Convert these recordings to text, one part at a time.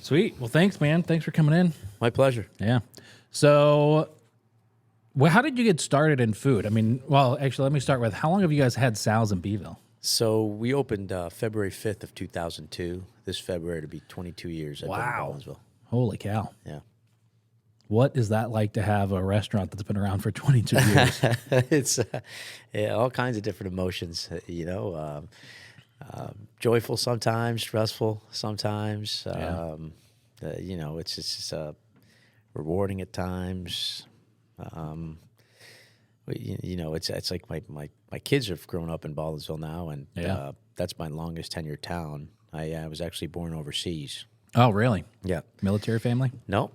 Sweet. Well, thanks, man. Thanks for coming in. My pleasure. Yeah. So, how did you get started in food? I mean, well, actually, let me start with how long have you guys had Sal's in Beeville? So we opened February 5th of 2002. This February to be 22 years. I've been in Wow. Baldwinsville. Holy cow. Yeah. What is that like to have a restaurant that's been around for 22 years? It's all kinds of different emotions, joyful sometimes, stressful sometimes. It's just rewarding at times. It's like my kids have grown up in Baldwinsville now, and that's my longest tenured town. I was actually born overseas. Oh, really? Yeah. Military family? No,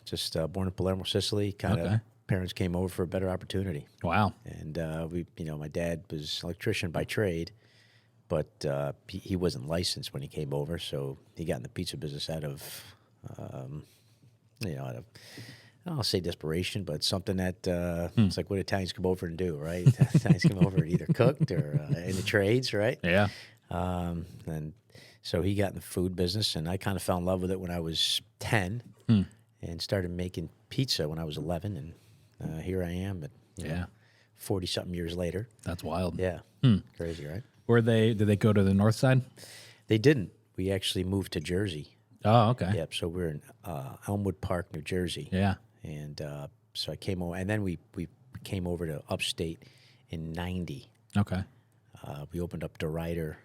just born in Palermo, Sicily. Kind of parents came over for a better opportunity. Wow. And my dad was an electrician by trade, but he wasn't licensed when he came over, so he got in the pizza business out of I'll say desperation, but something that it's like what Italians come over and do, right? Italians come over and either cooked or in the trades, right? Yeah. And so he got in the food business, and I kind of fell in love with it when I was 10 and started making pizza when I was 11, and here I am at 40-something years later. That's wild. Yeah. Crazy, right? Did they go to the north side? They didn't. We actually moved to Jersey. Oh, okay. Yep. So we're in Elmwood Park, New Jersey. Yeah. And so I came over, and then we came over to upstate in 90. Okay. We opened up DeRuyter,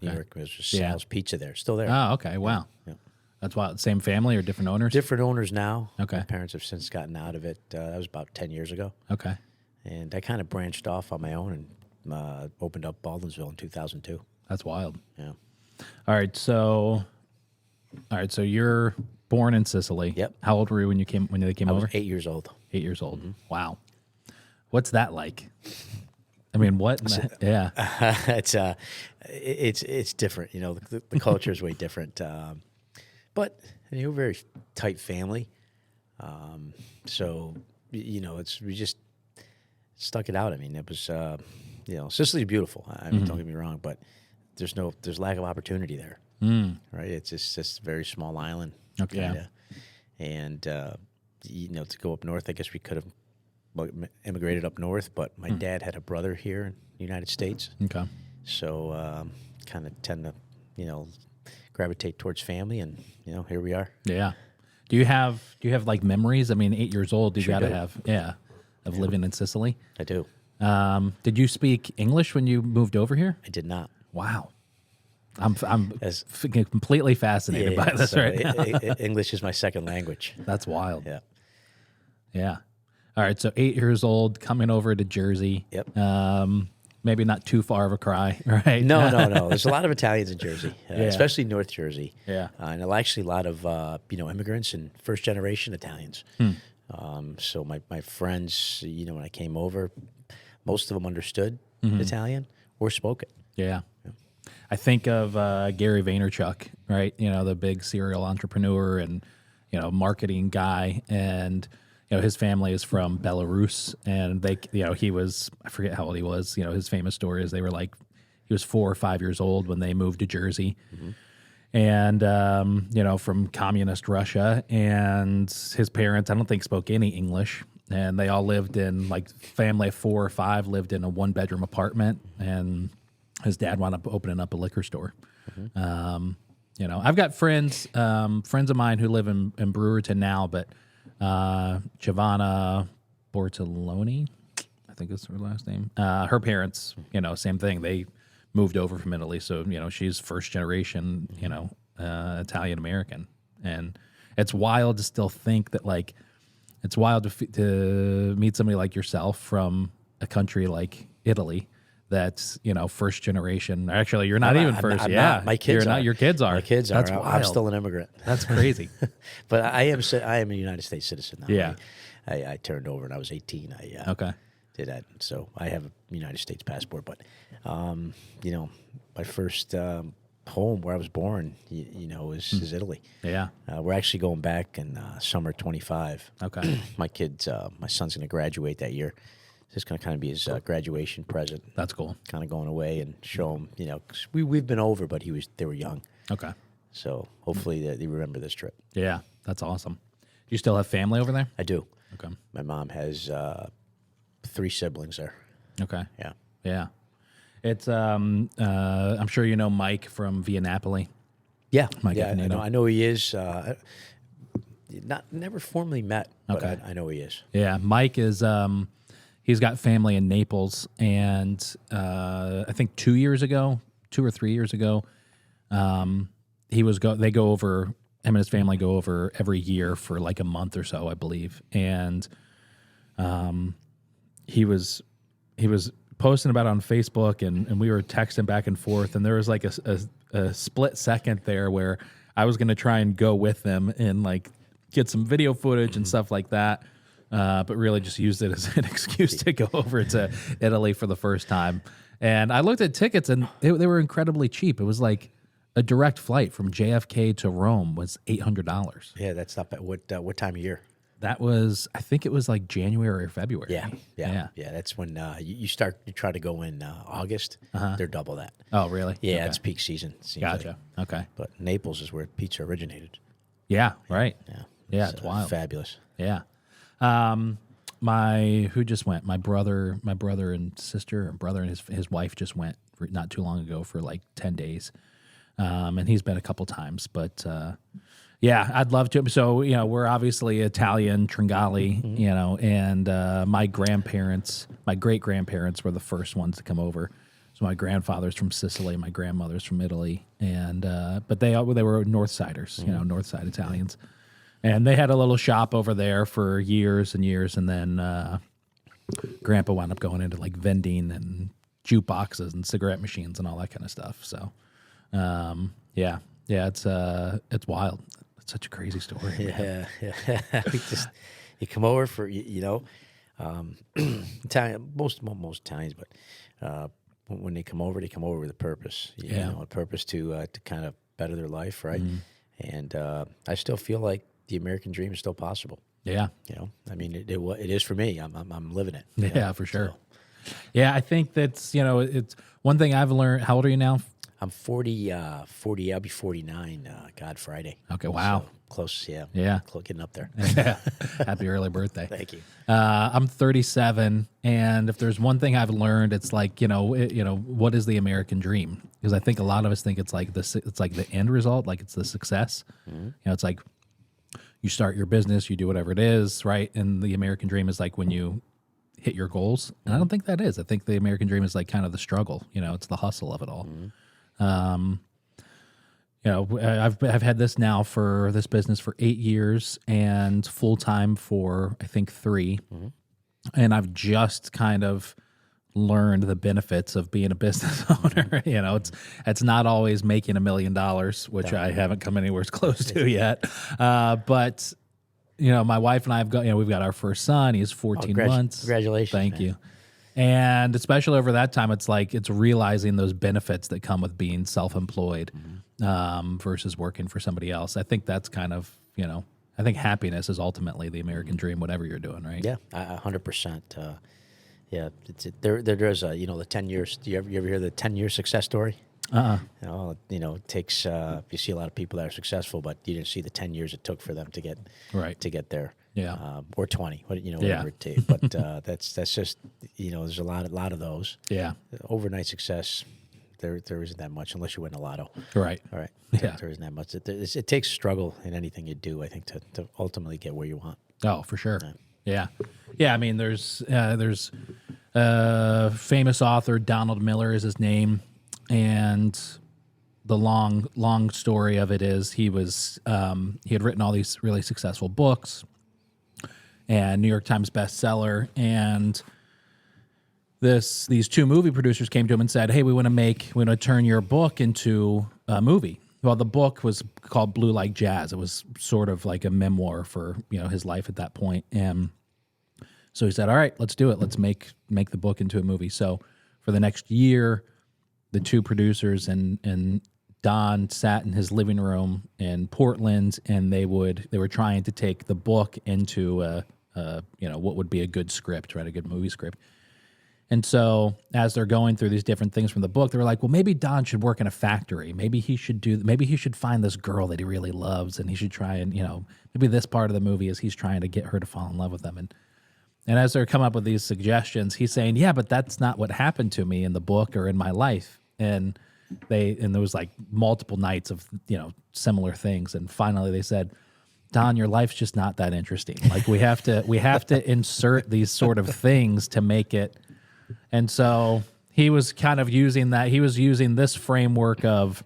New York. It was just Yeah. Sal's Pizza there. Still there. Oh, okay. Wow. Yeah. That's wild. Same family or different owners? Different owners now. Okay. My parents have since gotten out of it. That was about 10 years ago. Okay. And I kind of branched off on my own and opened up Baldwinsville in 2002. That's wild. Yeah. All right. So you're born in Sicily. Yep. How old were you when they came I over? was 8 years old. 8 years old. Mm-hmm. Wow. What's that like? I mean, what? Yeah. It's different. The culture is way different. But we're a very tight family. So we just stuck it out. I mean, it was Sicily's beautiful. I mean, don't get me wrong, but there's lack of opportunity there. Right? It's just a very small island. Okay. Kinda. And to go up north, I guess we could have immigrated up north, but my dad had a brother here in the United States. Okay. So kind of tend to, gravitate towards family, and here we are. Yeah. Do you have like memories? I mean, 8 years old, you got to do. have of living in Sicily. I do. Did you speak English when you moved over here? I did not. Wow. I'm completely fascinated by this right now. English is my second language. That's wild. Yeah. Yeah. All right. So 8 years old, coming over to Jersey. Yep. Maybe not too far of a cry, right? No. There's a lot of Italians in Jersey, especially North Jersey. Yeah. And actually a lot of, immigrants and first-generation Italians. So my friends, when I came over, most of them understood Italian or spoke it. Yeah. I think of Gary Vaynerchuk, right? The big serial entrepreneur and, marketing guy. And, his family is from Belarus. And he was, I forget how old he was. His famous story is they were like, he was 4 or 5 years old when they moved to Jersey. And, from communist Russia. And his parents, I don't think, spoke any English. And they all lived in, family of 4 or 5 lived in a 1-bedroom apartment. And his dad wound up opening up a liquor store. I've got friends of mine who live in Brewerton now, but Giovanna Bortoloni, I think that's her last name. Her parents, same thing. They moved over from Italy, so she's first generation, Italian American, and it's wild to still think that it's wild to meet somebody like yourself from a country like Italy. That's first generation. Actually, you're not even first. I'm yeah, not. My kids are. Your kids are. My kids are. That's wild. I'm still an immigrant. That's crazy. But I am a United States citizen now. Yeah. I turned over when I was 18. Okay. Did that. So I have a United States passport. But, my first home where I was born, is Italy. Yeah. We're actually going back in summer 25. Okay. My son's going to graduate that year. It's going to kind of be his graduation present. That's cool. Kind of going away and show him, 'cause we've been over, but they were young. Okay. So hopefully they remember this trip. Yeah, that's awesome. Do you still have family over there? I do. Okay. My mom has 3 siblings there. Okay. Yeah. Yeah. It's I'm sure you know Mike from Via Napoli. Yeah. Mike yeah. Afanito. I know he is. Never formally met, but Okay. I know he is. Yeah, Mike is he's got family in Naples, and I think 2 or 3 years ago, they go over, him and his family go over every year for like a month or so, I believe, and he was posting about it on Facebook, and we were texting back and forth, and there was like a split second there where I was going to try and go with them and like get some video footage and stuff like that, but really just used it as an excuse to go over to Italy for the first time. And I looked at tickets, and they were incredibly cheap. It was like a direct flight from JFK to Rome was $800. Yeah, that's not bad. What time of year? That was, I think it was like January or February. Yeah. That's when you try to go in August. They're double that. Oh, really? Yeah, Okay. it's peak season. It seems Gotcha. like. Okay. But Naples is where pizza originated. Yeah. Right. Yeah. Yeah. It's wild. Fabulous. Yeah. Who just went? My brother and sister, or brother and his wife just went not too long ago for like 10 days. And he's been a couple times, but, yeah, I'd love to. So, we're obviously Italian, Tringali, and my great grandparents were the first ones to come over. So my grandfather's from Sicily, my grandmother's from Italy, and but they were North Siders, North Side Italians, and they had a little shop over there for years and years, and then Grandpa wound up going into like vending and jukeboxes and cigarette machines and all that kind of stuff. So, yeah, it's wild. It's such a crazy story. Yeah. You come over for Italian. Most Italians, but when they come over with a purpose. A purpose to kind of better their life, right? And I still feel like the American dream is still possible. Yeah. I mean, it is for me. I'm living it. Yeah, for sure. So. Yeah, I think that's it's one thing I've learned. How old are you now? I'm 40. I'll be 49. Friday. Okay. Wow. So close. Yeah. Yeah. Getting up there. Happy early birthday. Thank you. I'm 37, and if there's one thing I've learned, it's like what is the American dream? Because I think a lot of us think it's like the end result, like it's the success. It's like you start your business, you do whatever it is, right? And the American dream is like when you hit your goals. And I don't think that is. I think the American dream is like kind of the struggle. It's the hustle of it all. I've had this business for 8 years and full time for I think 3, and I've just kind of learned the benefits of being a business owner. It's not always making $1 million, which I haven't come anywhere close to yet. But my wife and I we've got our first son. He's 14 months. Congratulations! Thank you. And especially over that time, it's like it's realizing those benefits that come with being self-employed versus working for somebody else. I think that's kind of, I think happiness is ultimately the American dream, whatever you're doing, right? Yeah, 100%. Yeah, there's the 10 years. Do you ever hear the 10-year success story? It takes. You see a lot of people that are successful, but you didn't see the 10 years it took for them to get there. Yeah. Or 20, whatever it takes. But that's just, there's a lot of those. Yeah. Overnight success, there isn't that much unless you win the lotto. Right. All right. Yeah. There isn't that much. It takes struggle in anything you do, I think, to ultimately get where you want. Oh, for sure. Yeah. I mean, there's famous author Donald Miller is his name, and the long story of it is he had written all these really successful books and New York Times bestseller, and these 2 movie producers came to him and said, "Hey, we want to turn your book into a movie." Well, the book was called Blue Like Jazz. It was sort of like a memoir for his life at that point, and so he said, "All right, let's do it. Let's make the book into a movie." So for the next year, the 2 producers and Don sat in his living room in Portland, and they were trying to take the book into what would be a good script, right? A good movie script. And so as they're going through these different things from the book, they're like, well, maybe Don should work in a factory. Maybe he should find this girl that he really loves, and he should try and, maybe this part of the movie is he's trying to get her to fall in love with him. And as they're coming up with these suggestions, he's saying, yeah, but that's not what happened to me in the book or in my life. And there was like multiple nights of, similar things. And finally they said, Don, your life's just not that interesting. Like we have to insert these sort of things to make it. And so he was kind of using that. He was using this framework of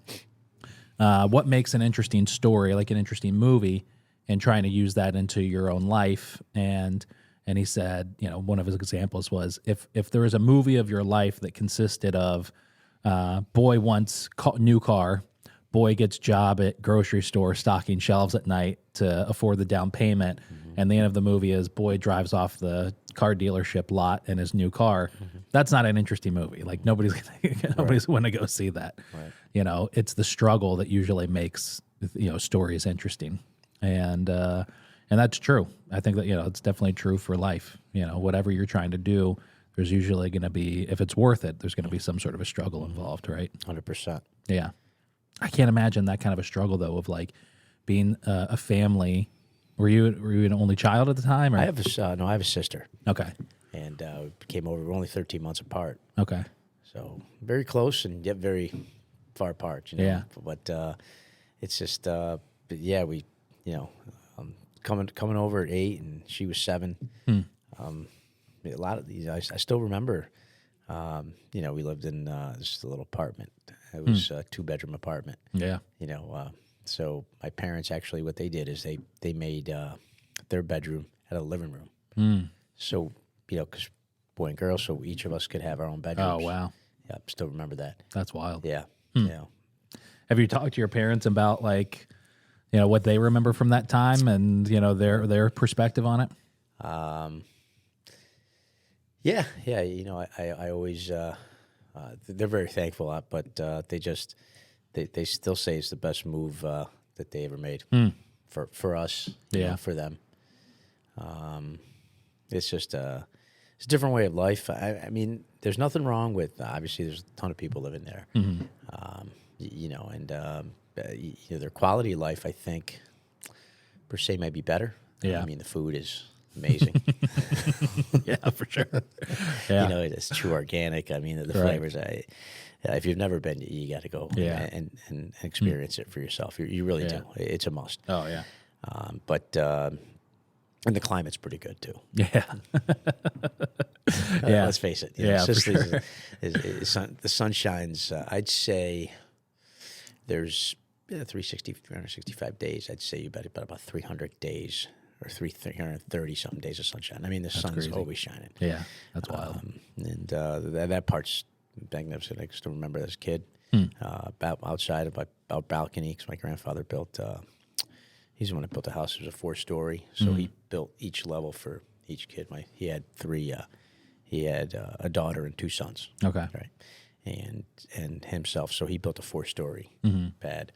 what makes an interesting story, like an interesting movie, and trying to use that into your own life. And he said, one of his examples was if there was a movie of your life that consisted of boy wants new car, boy gets job at grocery store stocking shelves at night to afford the down payment, and the end of the movie is boy drives off the car dealership lot in his new car. That's not an interesting movie. Like nobody's going to go see that. Right. It's the struggle that usually makes stories interesting, and that's true. I think that it's definitely true for life. Whatever you're trying to do, there's usually going to be, if it's worth it, there's going to be some sort of a struggle involved, right? 100%. Yeah. I can't imagine that kind of a struggle though, of like being a family. Were you an only child at the time? Or? I have a sister. Okay. And we came over. We're only 13 months apart. Okay. So very close and yet very far apart. Yeah. But it's just, we, coming over at 8 and she was 7. A lot of these, I still remember. We lived in this little apartment. It was a 2-bedroom apartment. Yeah. So my parents actually, what they did is they made their bedroom had a living room. So, because boy and girl, so each of us could have our own bedrooms. Oh, wow. Yeah, still remember that. That's wild. Yeah. Yeah. Have you talked to your parents about like, what they remember from that time and, their perspective on it? Yeah. I always, they're very thankful, but they still say it's the best move that they ever made for us, for them. It's just it's a different way of life. I mean, there's nothing wrong with, obviously there's a ton of people living there, their quality of life, I think, per se, might be better. Yeah. I mean, the food is amazing. Yeah, for sure. Yeah. It's true organic. I mean, the flavors, if you've never been, you got to go and experience it for yourself. You really do. It's a must. Oh, yeah. And the climate's pretty good, too. Yeah. Yeah. Let's face it. For sure. The sun shines, I'd say there's 365 days. I'd say you bet about 300 days or 330-something days of sunshine. I mean, the sun's crazy. always shining. Yeah, that's wild. And that part's magnificent. I still remember as a kid, outside of our balcony, because my grandfather built, he's the one that built the house. It was a 4-story, so he built each level for each kid. He had 3, he had a daughter and 2 sons. Okay. Right. And himself, so he built a 4-story pad.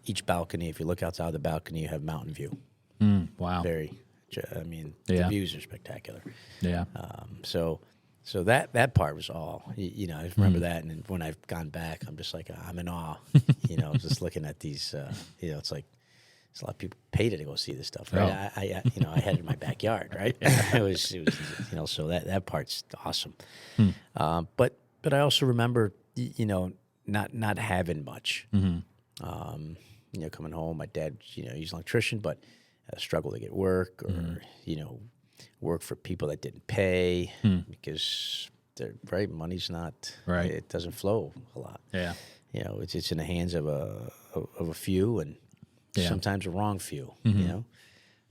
Each balcony, if you look outside the balcony, you have mountain view. Wow. The views are spectacular. Yeah. So that part was all, I remember that. And when I've gone back, I'm just like, I'm in awe, just looking at these, it's like, there's a lot of people paid to go see this stuff, right? Oh. I had it in my backyard, right? it was, so that part's awesome. But I also remember, not having much, coming home, my dad, he's an electrician, but struggled to get work or, work for people that didn't pay because money's not, it doesn't flow a lot. Yeah. It's in the hands of a few and sometimes a wrong few,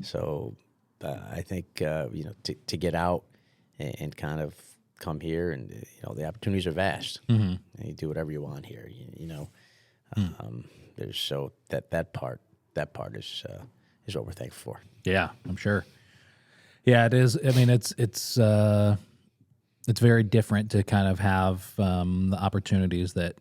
So I think, to get out and kind of come here and, the opportunities are vast. And you do whatever you want here, there's so that part is what we're thankful for. Yeah, I'm sure. Yeah, it is. I mean, it's very different to kind of have the opportunities that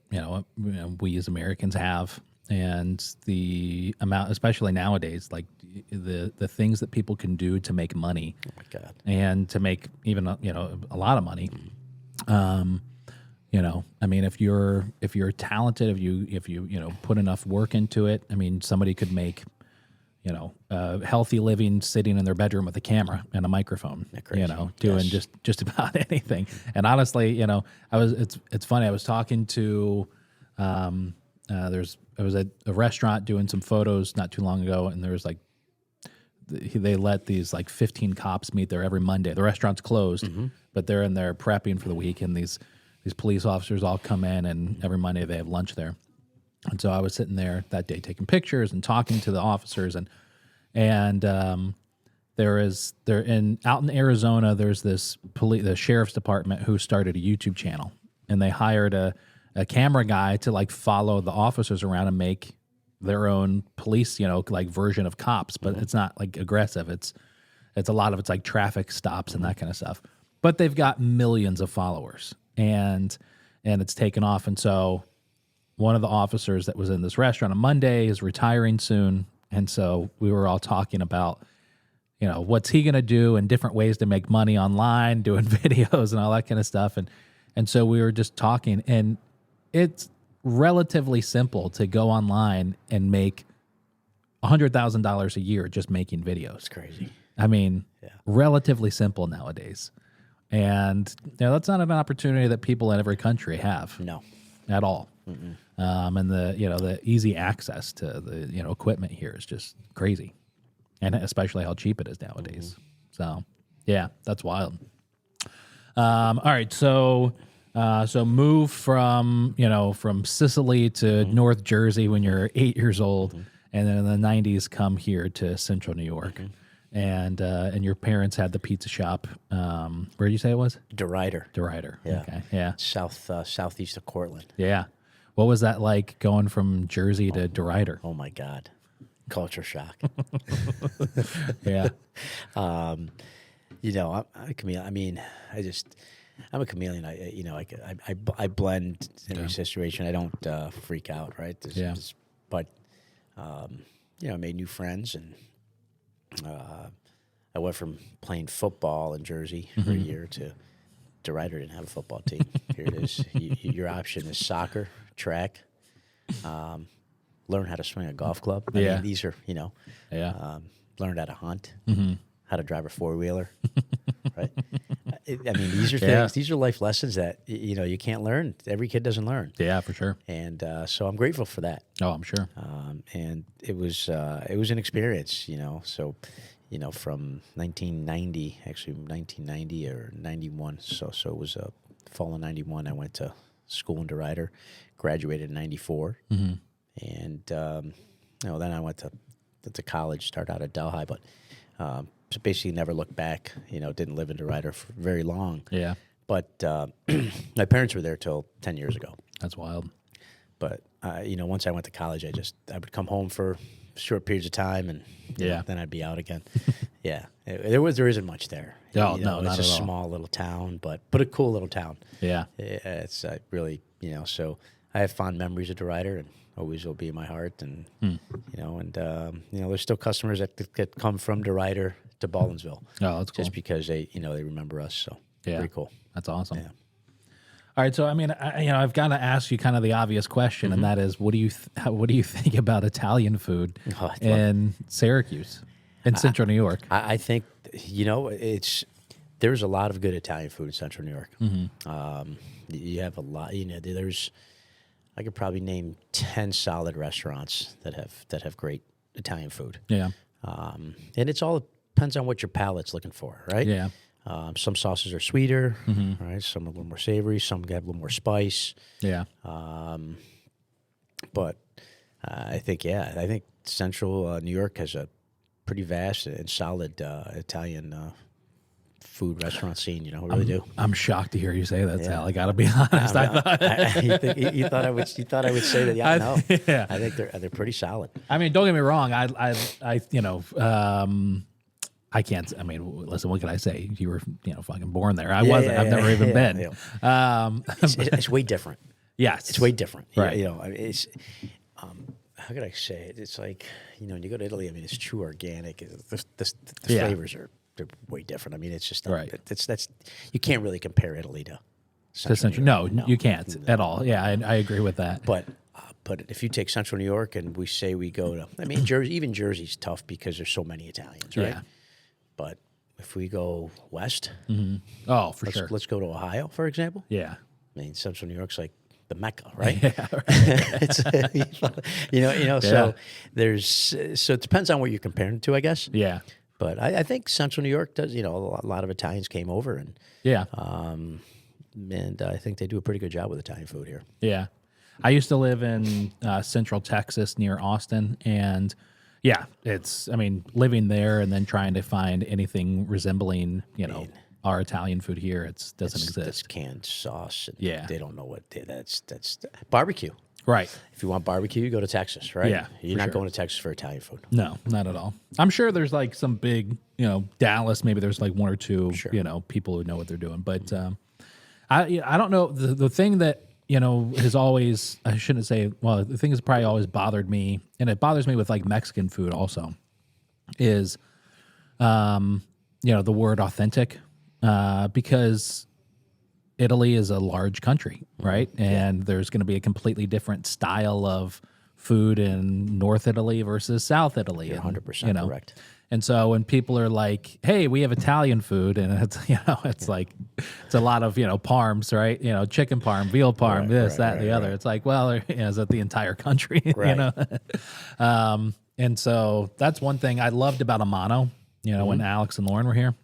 we as Americans have, and the amount, especially nowadays, like the things that people can do to make money. Oh my God. And to make even a lot of money. I mean, if you're talented, if you put enough work into it, I mean, somebody could make a healthy living sitting in their bedroom with a camera and a microphone, doing just about anything. And honestly, it's funny. I was talking to I was at a restaurant doing some photos not too long ago, and there was like they let these like 15 cops meet there every Monday. The restaurant's closed, but they're in there prepping for the week, and these police officers all come in, and every Monday they have lunch there. And so I was sitting there that day taking pictures and talking to the officers, and out in Arizona, there's this the sheriff's department who started a YouTube channel, and they hired a camera guy to like follow the officers around and make their own police, like version of cops, but it's not like aggressive. It's a lot of it's like traffic stops and that kind of stuff. But they've got millions of followers, and it's taken off. And so one of the officers that was in this restaurant on Monday is retiring soon. And so we were all talking about, what's he going to do and different ways to make money online, doing videos and all that kind of stuff. And so we were just talking, and it's relatively simple to go online and make $100,000 a year just making videos. It's crazy. I mean, relatively simple nowadays. And that's not an opportunity that people in every country have. No. At all. And the easy access to the equipment here is just crazy, and especially how cheap it is nowadays. So yeah, that's wild. All right, so move from Sicily to North Jersey when you're 8 years old, and then in the 90s come here to Central New York, and your parents had the pizza shop. Where did you say it was? DeRuyter. Yeah. Okay. Yeah. Southeast of Cortland. Yeah. What was that like going from Jersey to DeRuyter? Oh my God, culture shock. Yeah. I'm a chameleon. I mean, I'm a chameleon. I blend in every situation. I don't freak out, right? But I made new friends, and I went from playing football in Jersey for a year to DeRuyter didn't have a football team. Here it is. Your option is soccer, track, learn how to swing a golf club. I mean, these are, learned how to hunt, how to drive a four-wheeler, right? I mean, these are things, these are life lessons that, you can't learn. Every kid doesn't learn. Yeah, for sure. And so I'm grateful for that. Oh, I'm sure. And it was an experience, so, from 1990 or 91. So it was fall of 91. I went to school in DeRuyter, graduated in 94. And, then I went to college, started out at Delhi, but basically never looked back, didn't live in DeRuyter for very long. Yeah. But my parents were there till 10 years ago. That's wild. But, once I went to college, I would come home for short periods of time, and then I'd be out again. There isn't much there. No, not it's at a all. small little town, but a cool little town. Yeah. It's really, so I have fond memories of DeRuyter, and always will be in my heart. And, there's still customers that come from DeRuyter to Baldwinsville. Oh, that's cool. Just because they remember us. So pretty cool. That's awesome. Yeah. All right, so I mean, I've got to ask you kind of the obvious question, and that is, what do you think about Italian food in Syracuse, in Central New York? I think there's a lot of good Italian food in Central New York. You have a lot. I could probably name 10 solid restaurants that have great Italian food. Yeah, and it's all depends on what your palate's looking for, right? Yeah. Some sauces are sweeter, right? Some are a little more savory. Some have a little more spice. Yeah. But I think Central New York has a pretty vast and solid Italian food restaurant scene. We really do. I'm shocked to hear you say that, Sal. I got to be honest. You thought I would say that? Yeah, no. Yeah. I think they're pretty solid. I mean, don't get me wrong. I can't. I mean, listen. What can I say? You were, fucking born there. I wasn't. I've never even been. Yeah. It's way different. Yes, it's way different. Right. how could I say it? It's like, when you go to Italy, I mean, it's true organic. The Yeah. flavors they're way different. I mean, it's just Right. That's you can't really compare Italy to To Central, New York. no, you can't at all. Yeah, I agree with that. But if you take Central New York and we say we go to, I mean, even Jersey's tough because there's so many Italians, right? Yeah. But if we go west, Oh, for sure. let's go to Ohio, for example. Yeah. I mean, Central New York's like the Mecca, right? Yeah. Right. It's, Yeah. so so it depends on what you're comparing it to, I guess. Yeah. But I think Central New York does, a lot of Italians came over and Yeah. I think they do a pretty good job with Italian food here. Yeah. I used to live in Central Texas near Austin, and yeah, I mean, living there and then trying to find anything resembling, our Italian food here, doesn't exist. It's canned sauce. And Yeah. They don't know that's barbecue. Right. If you want barbecue, you go to Texas, right? Yeah, You're for not sure. going to Texas for Italian food. No, not at all. I'm sure there's like some big, Dallas, maybe there's like one or two, people who know what they're doing. But I don't know. The thing that, has always, I shouldn't say, well, the thing that's probably always bothered me, and it bothers me with like Mexican food also, is, the word authentic, because Italy is a large country, right? And there's going to be a completely different style of food in North Italy versus South Italy. You're and, 100% correct. And so when people are like, "Hey, we have Italian food," and it's it's like it's a lot of parms, right? Chicken parm, veal parm, this, that, and the other. It's like, well, is that the entire country? Right. And so that's one thing I loved about Amano. When Alex and Lauren were here,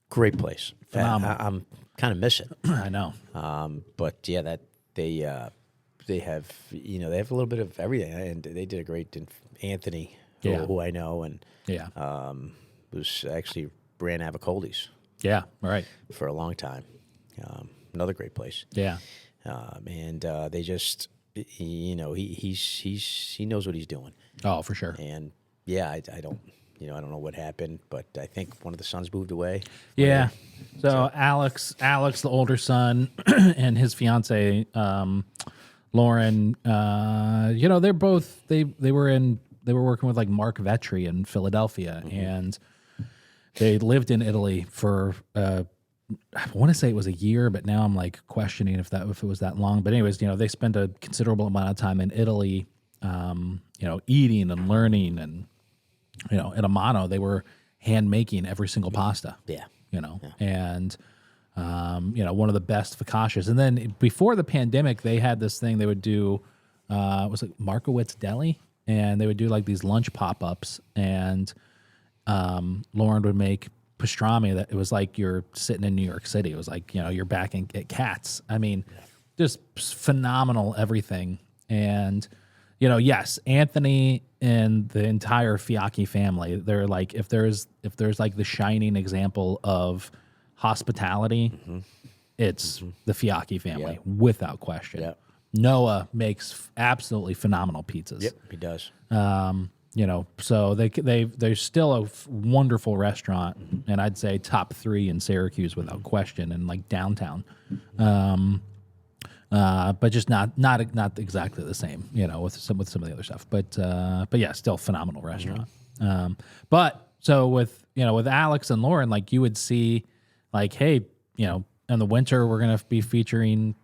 Great place. Phenomenal. I'm kind of miss it. I know. But yeah, that they have they have a little bit of everything, and they did a great. Anthony, who I know, and Yeah. was actually ran Avocoldi's Yeah. Right. for a long time. Another great place. Yeah. And they just he knows what he's doing. Oh, for sure. And yeah, I don't know what happened, but I think one of the sons moved away. Yeah. So Alex, the older son, and his fiance, Lauren. They're both they were working with like Mark Vetri in Philadelphia, and they lived in Italy for I want to say it was a year, but now I'm like questioning if it was that long. But anyways, they spent a considerable amount of time in Italy, eating and learning, and at Amano they were hand making every single pasta. Yeah. And one of the best focaccias. And then before the pandemic, they had this thing they would do. Was it Markowitz Deli? And they would do like these lunch pop-ups, and Lauren would make pastrami that it was like you're sitting in New York City. It was like, you're back at Katz. I mean, just phenomenal everything. And, yes, Anthony and the entire Fiacchi family, they're like, if there's like the shining example of hospitality, it's the Fiacchi family, without question. Yep. Noah makes absolutely phenomenal pizzas. Yep, he does. So they're still a wonderful restaurant, and I'd say top 3 in Syracuse without question, and like downtown. But just not exactly the same, with some of the other stuff. But yeah, still phenomenal restaurant. But so with Alex and Lauren, like you would see, like, hey, in the winter we're gonna be featuring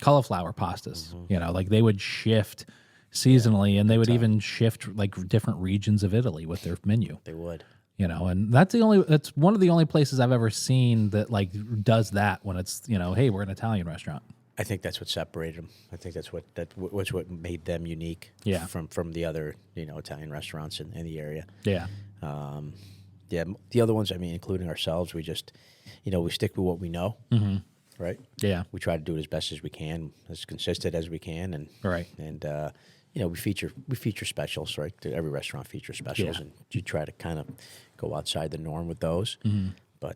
cauliflower pastas. Like they would shift seasonally, and they would even shift like different regions of Italy with their menu. They would. And that's one of the only places I've ever seen that like does that when it's, hey, we're an Italian restaurant. I think that's what separated them. I think that's what made them unique. Yeah. From the other Italian restaurants in the area. Yeah. The other ones, I mean, including ourselves, we just we stick with what we know. Right. Yeah. We try to do it as best as we can, as consistent as we can, and Right. And we feature specials, right? Every restaurant features specials, Yeah. and you try to kind of go outside the norm with those. But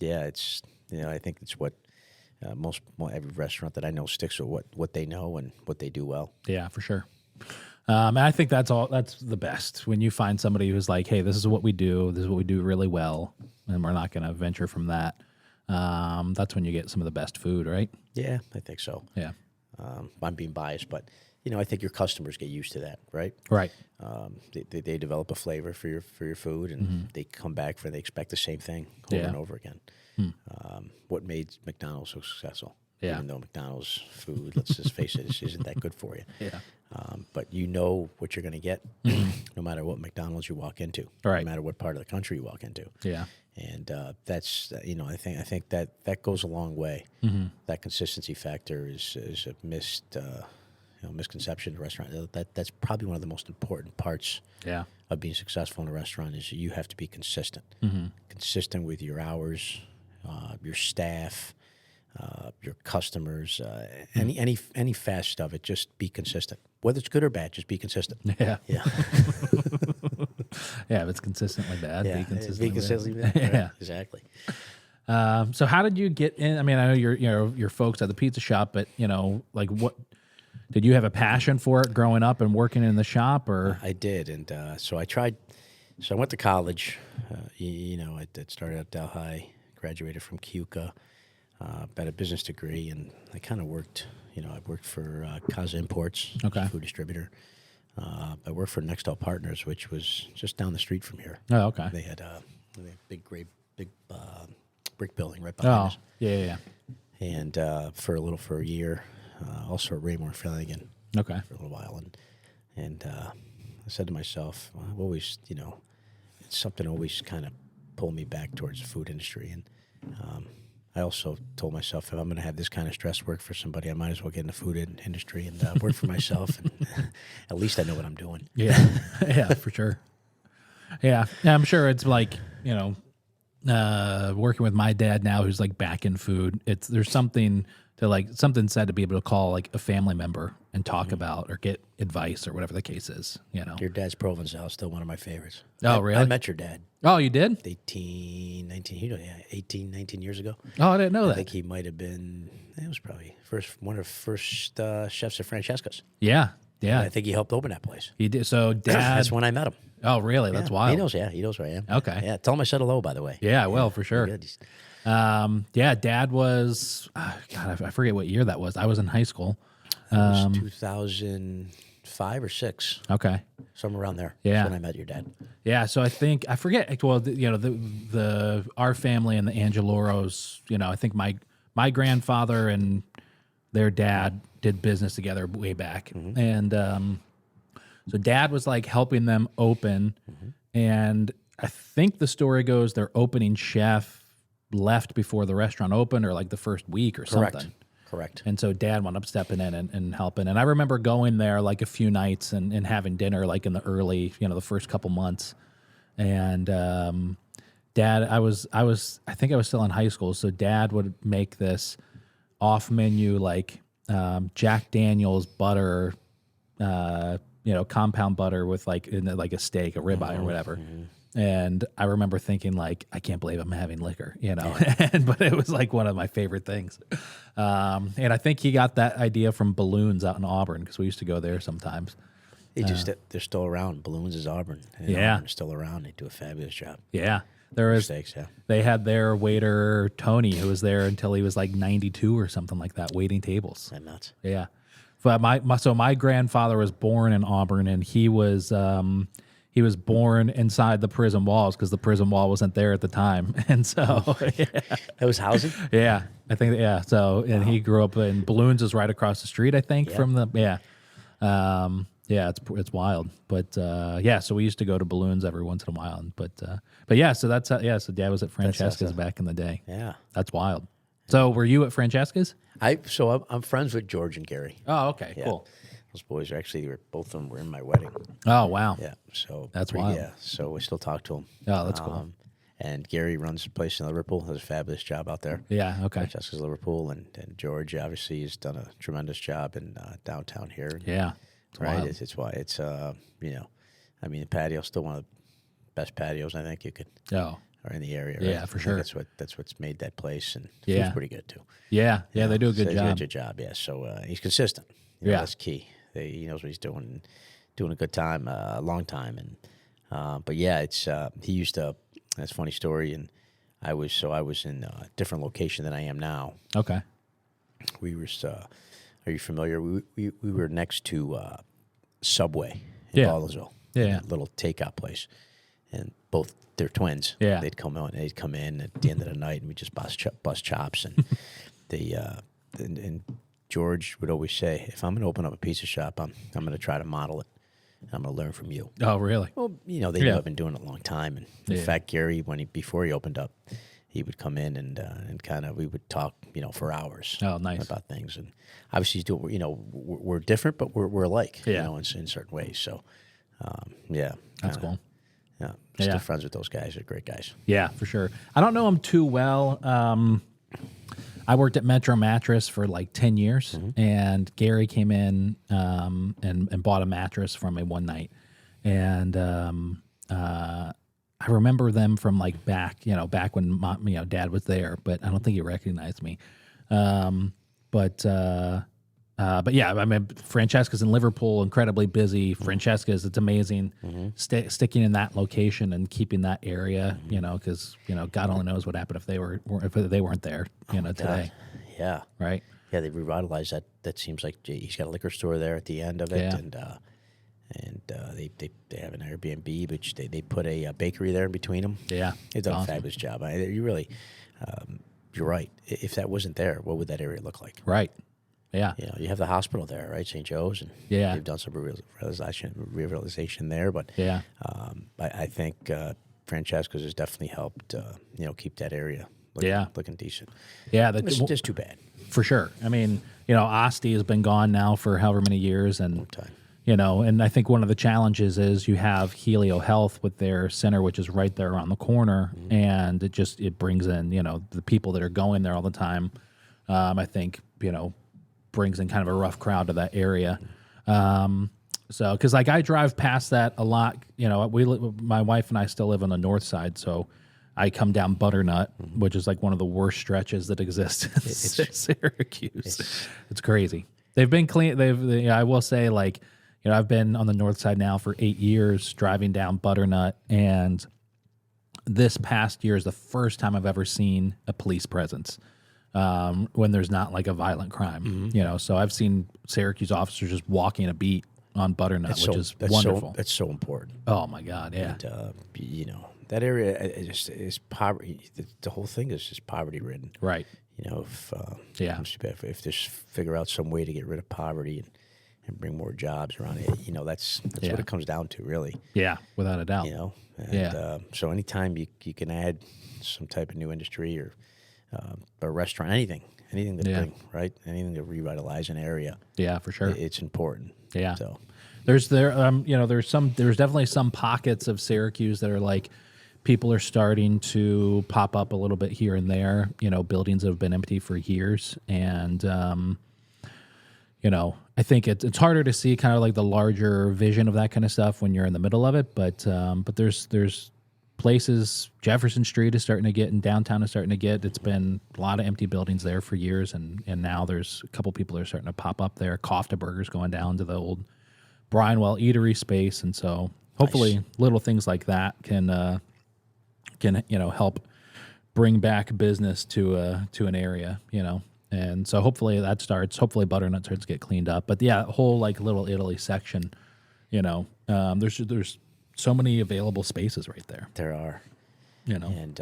it's I think it's what every restaurant that I know sticks with what they know and what they do well. Yeah, for sure. And I think that's the best when you find somebody who's like, hey, this is what we do. This is what we do really well, and we're not going to venture from that. That's when you get some of the best food, right? Yeah, I think so. Yeah. I'm being biased, but I think your customers get used to that, right? Right. They develop a flavor for your food, and they come back they expect the same thing over and over again. What made McDonald's so successful? Yeah. Even though McDonald's food, let's just face it, isn't that good for you. Yeah. But you know what you're going to get, no matter what McDonald's you walk into, Right. no matter what part of the country you walk into. Yeah. And that's I think that goes a long way. That consistency factor is a misconception in a restaurant. That's probably one of the most important parts Yeah. of being successful in a restaurant is you have to be consistent. Consistent with your hours, your staff, your customers, any facet of it. Just be consistent. Whether it's good or bad, just be consistent. Yeah. Yeah. Yeah. If it's consistently bad, Yeah. be consistently bad. bad. Yeah. Right, exactly. So how did you get in? I mean, I know your folks at the pizza shop, but like what did you have a passion for it growing up and working in the shop, or? I did, and so I tried. So I went to college. I started at Del High, graduated from CUCA, got a business degree, and I kind of worked. I worked for Casa Imports, Okay. food distributor. I worked for Nextel Partners, which was just down the street from here. Oh, okay. They had a big brick building right behind Oh, us. yeah. And for a year, also at Raymore Finnegan Okay. for a little while, and I said to myself, well, I've always, it's something always kind of pulled me back towards the food industry, and I also told myself if I'm going to have this kind of stress work for somebody, I might as well get in the food industry and work for myself, and at least I know what I'm doing. Yeah. Yeah, for sure. Yeah. I'm sure it's like, working with my dad now who's like back in food. There's something said to be able to call like a family member and talk about or get advice or whatever the case is, Your dad's Provençal is still one of my favorites. Oh, really? I met your dad Oh, you did? 18, 19 years ago. Oh, I didn't know I that. think he might have been, it was probably one of the first chefs at Francesca's. Yeah. Yeah. I think he helped open that place. He did. So dad. That's when I met him. Oh, really? That's wild. He knows where I am. Okay. Yeah, tell him I said hello, by the way. Yeah, I will, for sure. Good. Yeah, dad was, God, I forget what year that was. I was in high school. It was 2005 or 6, Okay. somewhere around there. Yeah. That's when I met your dad. Yeah, so I forget. Well, our family and the Angeloros. I think my grandfather and their dad did business together way back, and so dad was like helping them open, and I think the story goes their opening chef left before the restaurant opened, or like the first week or something. Correct. And so dad wound up stepping in and helping. And I remember going there like a few nights and having dinner like in the early, the first couple months. And dad, I think I was still in high school. So dad would make this off menu like Jack Daniel's butter, compound butter with like a steak, a ribeye or whatever. And I remember thinking, like, I can't believe I'm having liquor, but it was like one of my favorite things. And I think he got that idea from Balloons out in Auburn because we used to go there sometimes. They're still around. Balloons is Auburn. And Yeah. Auburn's still around. They do a fabulous job. Yeah. There was, Steaks, yeah. they had their waiter, Tony, who was there until he was like 92 or something like that, waiting tables. That's nuts. Yeah. But my grandfather was born in Auburn, and he was born inside the prison walls because the prison wall wasn't there at the time. And so, yeah. That was housing? Yeah, I think, yeah. So, and he grew up in Balloons is right across the street, I think, from the, it's wild. But, so we used to go to Balloons every once in a while. But yeah, so that's, so dad was at Francesca's back in the day. Yeah. That's wild. So were you at Francesca's? I'm friends with George and Gary. Oh, okay, Yeah. cool. Those boys both of them were in my wedding. Oh, wow. Yeah. So That's wild. Yeah. So we still talk to them. Oh, that's cool. And Gary runs a place in Liverpool. Does a fabulous job out there. Yeah, okay. Francesca's Liverpool, and George obviously has done a tremendous job in downtown here. Yeah. Right. It's why it's I mean the patio's still one of the best patios I think you could. Oh. Are in the area. Yeah, right? for I think sure. That's what's made that place, and Yeah. food's pretty good too. Yeah, they do a good So job. He did a job, yeah. So he's consistent. Yeah. That's key. He knows what he's doing, doing a good time, a long time, and but yeah, it's he used to. That's a funny story, and I was in a different location than I am now. Okay. We were Are you familiar? We were next to Subway in Yeah. Baldwinsville. Yeah. A little takeout place. And both, they're twins. Yeah. They'd come in at the end of the night, and we just bust chops. And and George would always say, if I'm going to open up a pizza shop, I'm going to try to model it. I'm going to learn from you. Oh, really? Well, they know I've been doing it a long time. And in fact, Gary, before he opened up, he would come in and kind of, we would talk, for hours. Oh, nice. About things. And obviously he's doing, we're different, but we're alike, Yeah. in certain ways. So, yeah. That's cool. Yeah. Yeah. Still friends with those guys. They're great guys. Yeah, for sure. I don't know them too well. I worked at Metro Mattress for like 10 years, and Gary came in and bought a mattress from me one night. And I remember them from like back when Dad was there, but I don't think he recognized me. But yeah, I mean, Francesca's in Liverpool, incredibly busy. Francesca's, it's amazing. Sticking in that location and keeping that area, because God only knows what happened if they weren't there, today. Yeah. Right. Yeah, they revitalized that. That seems like he's got a liquor store there at the end of it, Yeah. and they have an Airbnb, which they put a bakery there in between them. Yeah, They've done awesome. a fabulous job. You really, you're right. If that wasn't there, what would that area look like? Right. Yeah. You have the hospital there, right, St. Joe's, and Yeah. they've done some revitalization there. But Yeah. I think Francesca's has definitely helped, keep that area looking decent. Yeah. It's just too bad. For sure. I mean, Asti has been gone now for however many years, and Time. and I think one of the challenges is you have Helio Health with their center, which is right there around the corner, and it brings in the people that are going there all the time. I think brings in kind of a rough crowd to that area. So because like I drive past that a lot, my wife and I still live on the north side, so I come down Butternut, which is like one of the worst stretches that exists in Syracuse. It's crazy. They've been clean. I will say, like, I've been on the north side now for 8 years, driving down Butternut, and this past year is the first time I've ever seen a police presence when there's not like a violent crime. So I've seen Syracuse officers just walking a beat on Butternut, which is wonderful. That's so important. Oh my God, yeah. And, that area is poverty. The whole thing is just poverty ridden. Right. If there's figure out some way to get rid of poverty and bring more jobs around it, that's what it comes down to, really. Yeah, without a doubt. So anytime you can add some type of new industry or a restaurant, anything to bring, right? Anything to revitalize an area. Yeah, for sure. It's important. Yeah. So there's definitely some pockets of Syracuse that are like, people are starting to pop up a little bit here and there, buildings that have been empty for years. And, I think it's harder to see kind of like the larger vision of that kind of stuff when you're in the middle of it. But there's places, Jefferson Street is starting to get, and downtown is starting to get. It's been a lot of empty buildings there for years. And now there's a couple people that are starting to pop up there. Kofta Burger's going down to the old Brianwell Eatery space. And so hopefully little things like that can help bring back business to an area, and so hopefully Butternut starts to get cleaned up. But yeah, whole like Little Italy section, there's so many available spaces right there. There are, and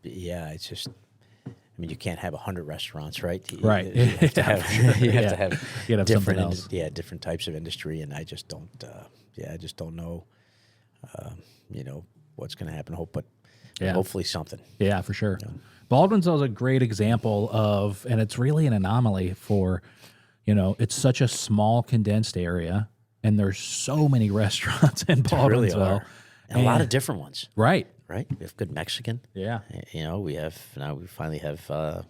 it's just. I mean, you can't have 100 restaurants, right? Right. You have to have, you have to have something else. Different types of industry, and I just don't. I just don't know. What's going to happen. Hopefully something. Yeah, for sure. Baldwinsville is a great example of, and it's really an anomaly for, it's such a small condensed area, and there's so many restaurants in Baldwinsville. Really are. And a lot of different ones. Right. We have good Mexican. Yeah. We finally have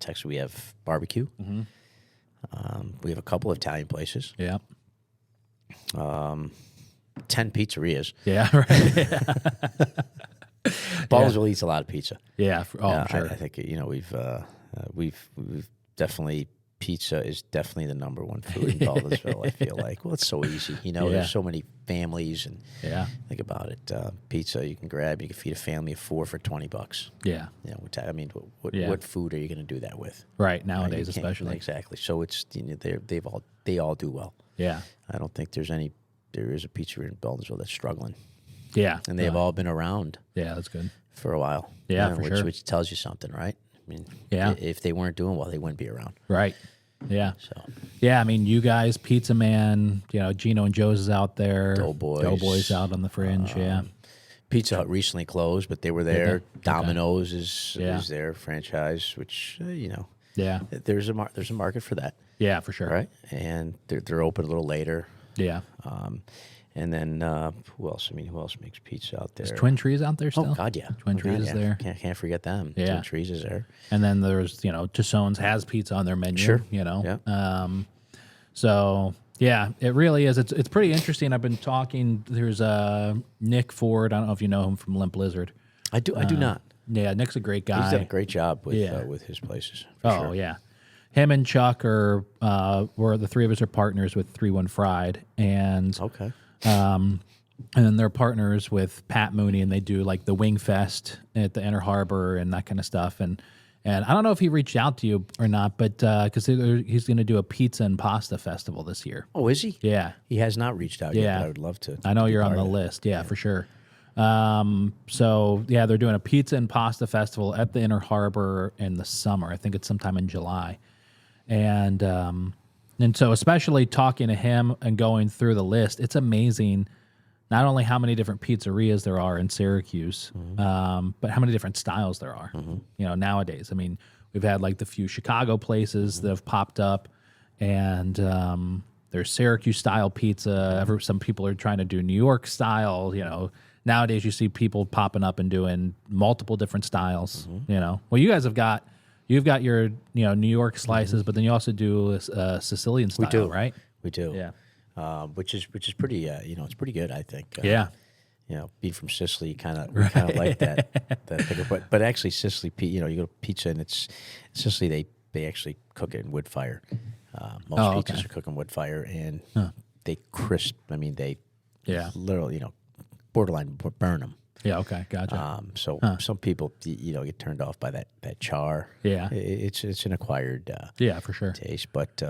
Texas. We have barbecue. We have a couple of Italian places. Yeah. 10 pizzerias. Yeah, right. Baldwinsville eats a lot of pizza. Yeah, I'm sure. I think we've definitely pizza is definitely the number one food in Baldwinsville. I feel like, well, it's so easy. There's so many families, and think about it. Pizza you can grab. You can feed a family of 4 for $20. Yeah. I mean, what food are you going to do that with? Right nowadays, especially. Exactly. So it's they all do well. Yeah. I don't think there is a pizzeria in Baldwinsville that's struggling. Yeah. And they've all been around. Yeah, that's good. For a while. Yeah, for sure. Which tells you something, right? I mean, if they weren't doing well, they wouldn't be around. Right. Yeah. So. Yeah, I mean, you guys, Pizza Man, Gino and Joe's is out there. Doughboys out on the fringe. Pizza Hut recently closed, but they were there. Domino's is their franchise, which there's a market for that. Yeah, for sure. Right, and they're open a little later. Yeah. And then who else? I mean, who else makes pizza out there? Is Twin Trees out there still? Oh God, yeah. Twin Trees is there. Can't forget them. Yeah. Twin Trees is there. And then there's Tussone's has pizza on their menu. Sure. Yeah. So yeah, it really is. It's pretty interesting. I've been talking. There's Nick Ford. I don't know if you know him from Limp Lizard. I do not. Yeah, Nick's a great guy. He's done a great job with his places. Sure. Yeah. Him and Chuck were the three of us are partners with 3-1 Fried, and and then they're partners with Pat Mooney, and they do like the Wing Fest at the Inner Harbor and that kind of stuff. And I don't know if he reached out to you or not, but because he's going to do a pizza and pasta festival this year. Oh, is he? Yeah, he has not reached out yet. But I would love to. I know you're on the list. Yeah, for sure. So yeah, they're doing a pizza and pasta festival at the Inner Harbor in the summer. I think it's sometime in July. And so especially talking to him and going through the list, it's amazing not only how many different pizzerias there are in Syracuse, but how many different styles there are, nowadays. I mean, we've had like the few Chicago places that have popped up, and there's Syracuse style pizza. Some people are trying to do New York style, Nowadays you see people popping up and doing multiple different styles, Well, you guys You've got your New York slices, but then you also do Sicilian style, right? We do. Yeah. Which is pretty it's pretty good, I think. Being from Sicily, you kind of like that thicker. But actually Sicily, you go to pizza and it's Sicily they actually cook it in wood fire. Most pizzas are cooked in wood fire, and they crisp. I mean they literally borderline burn them. Yeah. Okay. Gotcha. So some people, get turned off by that char. Yeah. It's an acquired for sure taste, but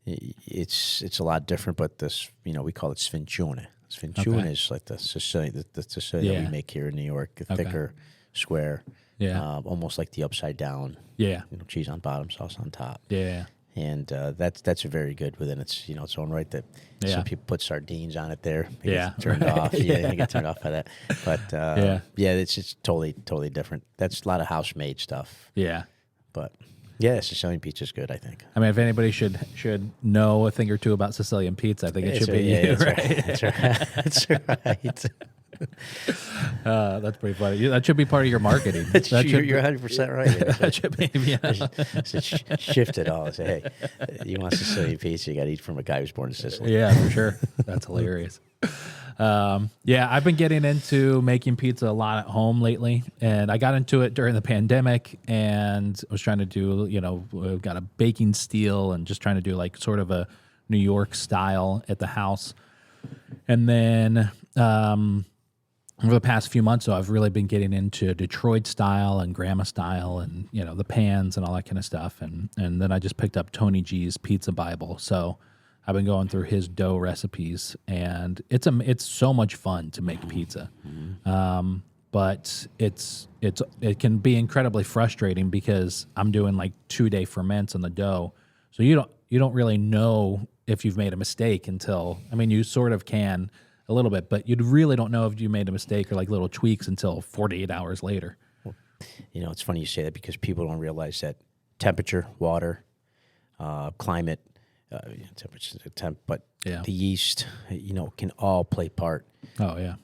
it's a lot different. But this, we call it sfincione. Sfincione is like the Sicilian, the Sicilian that we make here in New York, thicker, square, almost like the upside down. Yeah. Cheese on bottom, sauce on top. Yeah. And that's very good within its its own right. That some people put sardines on it there. They get turned off. They get turned off by that. But it's totally different. That's a lot of house made stuff. Yeah. But Sicilian pizza is good, I think. I mean, if anybody should know a thing or two about Sicilian pizza, I think it should be you. Right? That's right. That's pretty funny. That should be part of your marketing. You're 100% right. That should be. Shift it all. Say, hey, you want Sicilian pizza? You got to eat from a guy who's born in Sicily. Yeah, for sure. That's hilarious. I've been getting into making pizza a lot at home lately, and I got into it during the pandemic, and was trying to do, we've got a baking steel and just trying to do like sort of a New York style at the house. And then over the past few months, I've really been getting into Detroit style and grandma style, and the pans and all that kind of stuff. And then I just picked up Tony G's Pizza Bible, so I've been going through his dough recipes, and it's so much fun to make pizza. But it can be incredibly frustrating because I'm doing like 2-day ferments on the dough, so you don't really know if you've made a mistake until, you sort of can a little bit, but you really don't know if you made a mistake or like little tweaks until 48 hours later. It's funny you say that because people don't realize that temperature, water, climate, temperature, but the yeast, can all play part.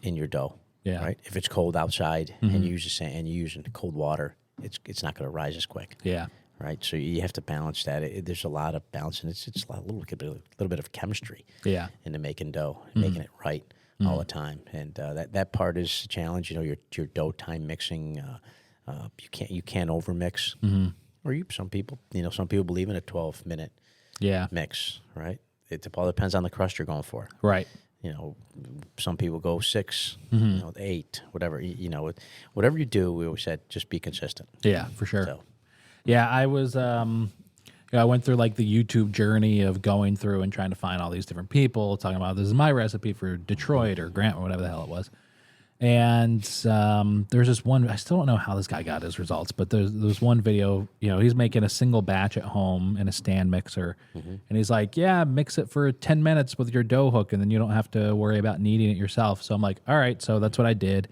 In your dough. Yeah. Right. If it's cold outside and you use using cold water, it's not going to rise as quick. Yeah. Right. So you have to balance that. There's a lot of balance, and it's a little bit of chemistry. Yeah. Into making dough, making it right all the time, and that part is a challenge. Your dough time mixing. You can't overmix. Or some people, some people believe in a 12-minute Yeah. mix, right? It all depends on the crust you're going for. Right. Some people go 6, 8, whatever. Whatever you do, we always said just be consistent. Yeah, for sure. So, Yeah, I was. I went through like the YouTube journey of going through and trying to find all these different people talking about this is my recipe for Detroit or Grant or whatever the hell it was. And there's this one. I still don't know how this guy got his results, but there's one video. He's making a single batch at home in a stand mixer, and he's like, "Yeah, mix it for 10 minutes with your dough hook, and then you don't have to worry about kneading it yourself." So I'm like, "All right." So that's what I did,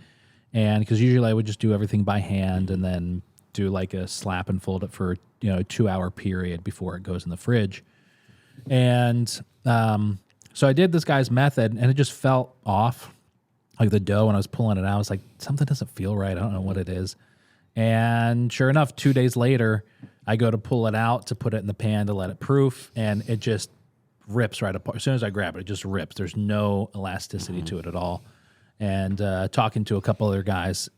and because usually I would just do everything by hand and then do like a slap and fold it for a 2-hour period before it goes in the fridge. And so I did this guy's method, and it just felt off. Like the dough, when I was pulling it out, I was like, something doesn't feel right. I don't know what it is. And sure enough, 2 days later, I go to pull it out to put it in the pan to let it proof, and it just rips right apart. As soon as I grab it, it just rips. There's no elasticity to it at all. And talking to a couple other guys,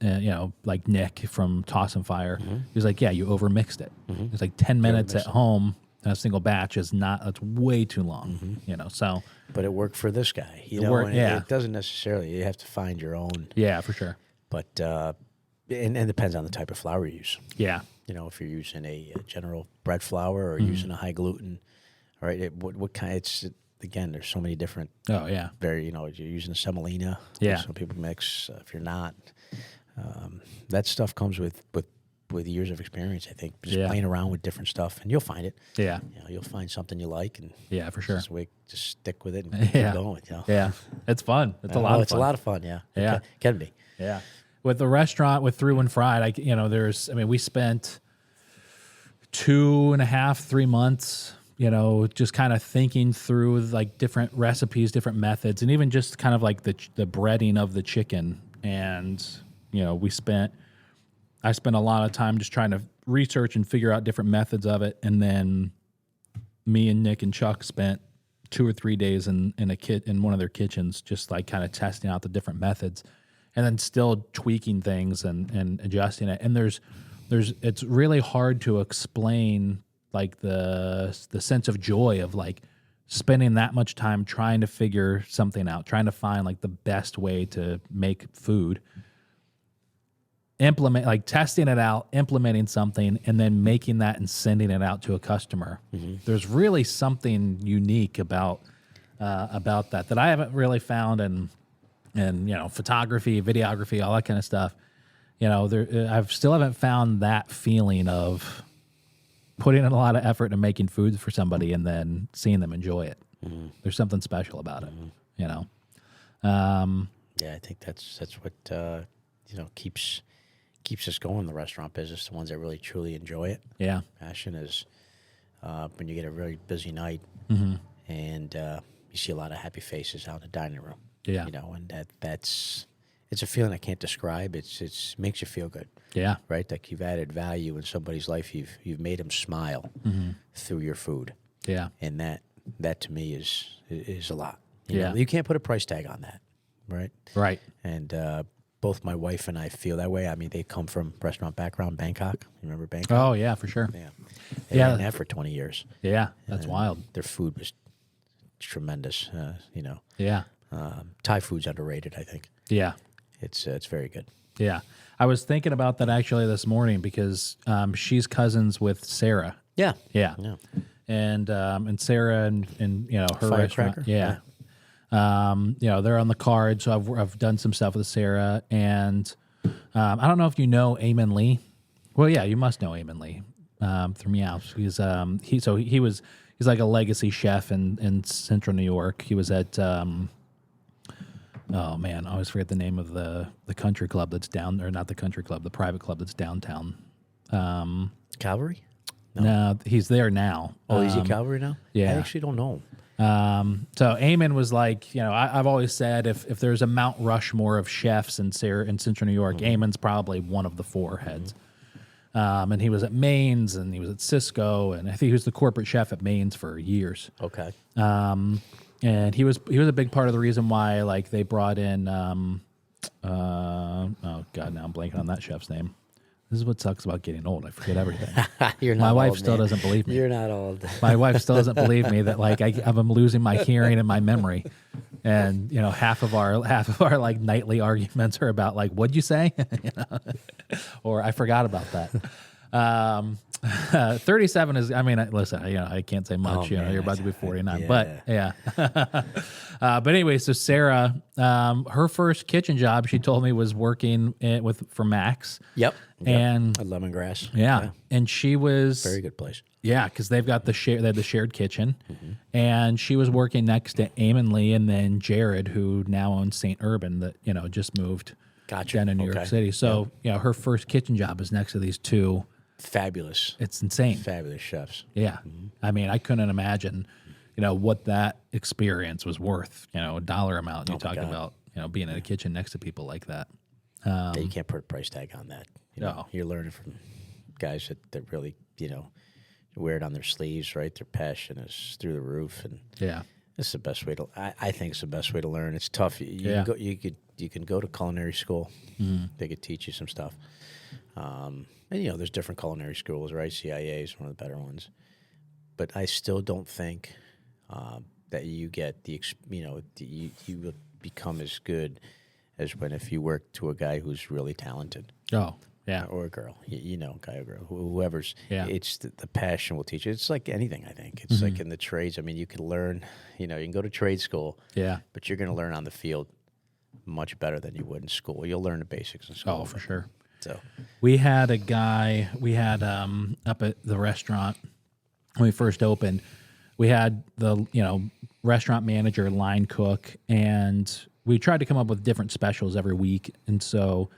like Nick from Toss and Fire, he was like, "Yeah, you overmixed it. It's like 10 minutes at home in a single batch that's way too long." So. But it worked for this guy. It doesn't necessarily. You have to find your own. Yeah, for sure. But and it depends on the type of flour you use. Yeah. If you're using a general bread flour or using a high gluten, all right. What kind? Again, there's so many different. Oh yeah. You're using a semolina. Yeah. Some people mix. If you're not, that stuff comes with years of experience. I think just playing around with different stuff, and you'll find it. Yeah. You'll find something you like, and for sure. Just stick with it and keep going. Yeah, it's fun. It's a lot of fun. It's a lot of fun. Yeah. Yeah. It can be. Yeah. With the restaurant with Through and Fried, we spent 2.5, 3 months, just kind of thinking through like different recipes, different methods, and even just kind of like the breading of the chicken. And, I spent a lot of time just trying to research and figure out different methods of it. And then me and Nick and Chuck spent 2 or 3 days in one of their kitchens, just like kind of testing out the different methods and then still tweaking things and adjusting it. And it's really hard to explain like the sense of joy of like spending that much time trying to figure something out, trying to find like the best way to make food. Testing it out, implementing something, and then making that and sending it out to a customer. There's really something unique about that I haven't really found in photography, videography, all that kind of stuff. I still haven't found that feeling of putting in a lot of effort and making food for somebody and then seeing them enjoy it. There's something special about it. Yeah, I think that's what keeps us going in the restaurant business, the ones that really truly enjoy it. Yeah. Passion is when you get a really busy night and you see a lot of happy faces out in the dining room. Yeah. And it's a feeling I can't describe. It's makes you feel good. Yeah. Right? Like you've added value in somebody's life. You've made them smile through your food. Yeah. And that to me is a lot. Yeah. You can't put a price tag on that. Right? Right. And both my wife and I feel that way. I mean, they come from restaurant background, Bangkok. You remember Bangkok? Oh, yeah, for sure. Yeah. They ran that for 20 years. Yeah, that's wild. Their food was tremendous, Yeah. Thai food's underrated, I think. Yeah. It's very good. Yeah. I was thinking about that actually this morning because she's cousins with Sarah. Yeah. Yeah. Yeah. And Sarah and her Firecracker? restaurant. Yeah. They're on the card, so I've done some stuff with Sarah, and I don't know if you know Eamon Lee. Well, yeah, you must know Eamon Lee through Meows. He's like a legacy chef in Central New York. He was at oh man, I always forget the name of the country club that's down, or not the country club, the private club that's downtown. Calvary? No, he's there now. Oh, is he Calvary now? Yeah. I actually don't know him. So Eamon was like, I've always said if there's a Mount Rushmore of chefs in Central New York, Eamon's probably one of the 4 heads. And he was at Maine's and he was at Cisco, and I think he was the corporate chef at Maine's for years. Okay. And he was a big part of the reason why like they brought in oh god, now I'm blanking on that chef's name. This is what sucks about getting old. I forget everything. You're not My wife old, still man. doesn't believe me. You're not old. My wife still doesn't believe me that like I'm losing my hearing and my memory, and half of our like nightly arguments are about like, what'd you say, or I forgot about that. 37 is, I mean, listen, I can't say much. Man, You're about to be 49, yeah. but yeah. But anyway, so Sarah, her first kitchen job, she told me, was working for Max. Yep. And At Lemongrass. yeah, and she was Very good place. yeah, because they had the shared kitchen, and she was working next to Eamon Lee and then Jared, who now owns St. Urban, that just moved Gotcha. down to New York City. So her first kitchen job is next to these two. Fabulous. It's insane. Fabulous chefs. Yeah, I mean, I couldn't imagine, what that experience was worth. A dollar amount. You talk about being in a kitchen next to people like that. Yeah, you can't put a price tag on that. No. You're learning from guys that really, wear it on their sleeves, right? Their passion is through the roof, and Yeah. it's the best way to. I think it's the best way to learn. It's tough. You can go to culinary school. They could teach you some stuff. And there's different culinary schools, right? CIA is one of the better ones, but I still don't think that you get you will become as good as if you work to a guy who's really talented. Oh, yeah. Or a girl, guy or girl, whoever's. Yeah. It's the passion will teach you. It's like anything, I think. It's like in the trades. I mean, you can learn, you can go to trade school. Yeah. But you're going to learn on the field much better than you would in school. You'll learn the basics in school. Oh, for sure. So We had a guy, up at the restaurant when we first opened, we had the, restaurant manager, line cook, and we tried to come up with different specials every week. And so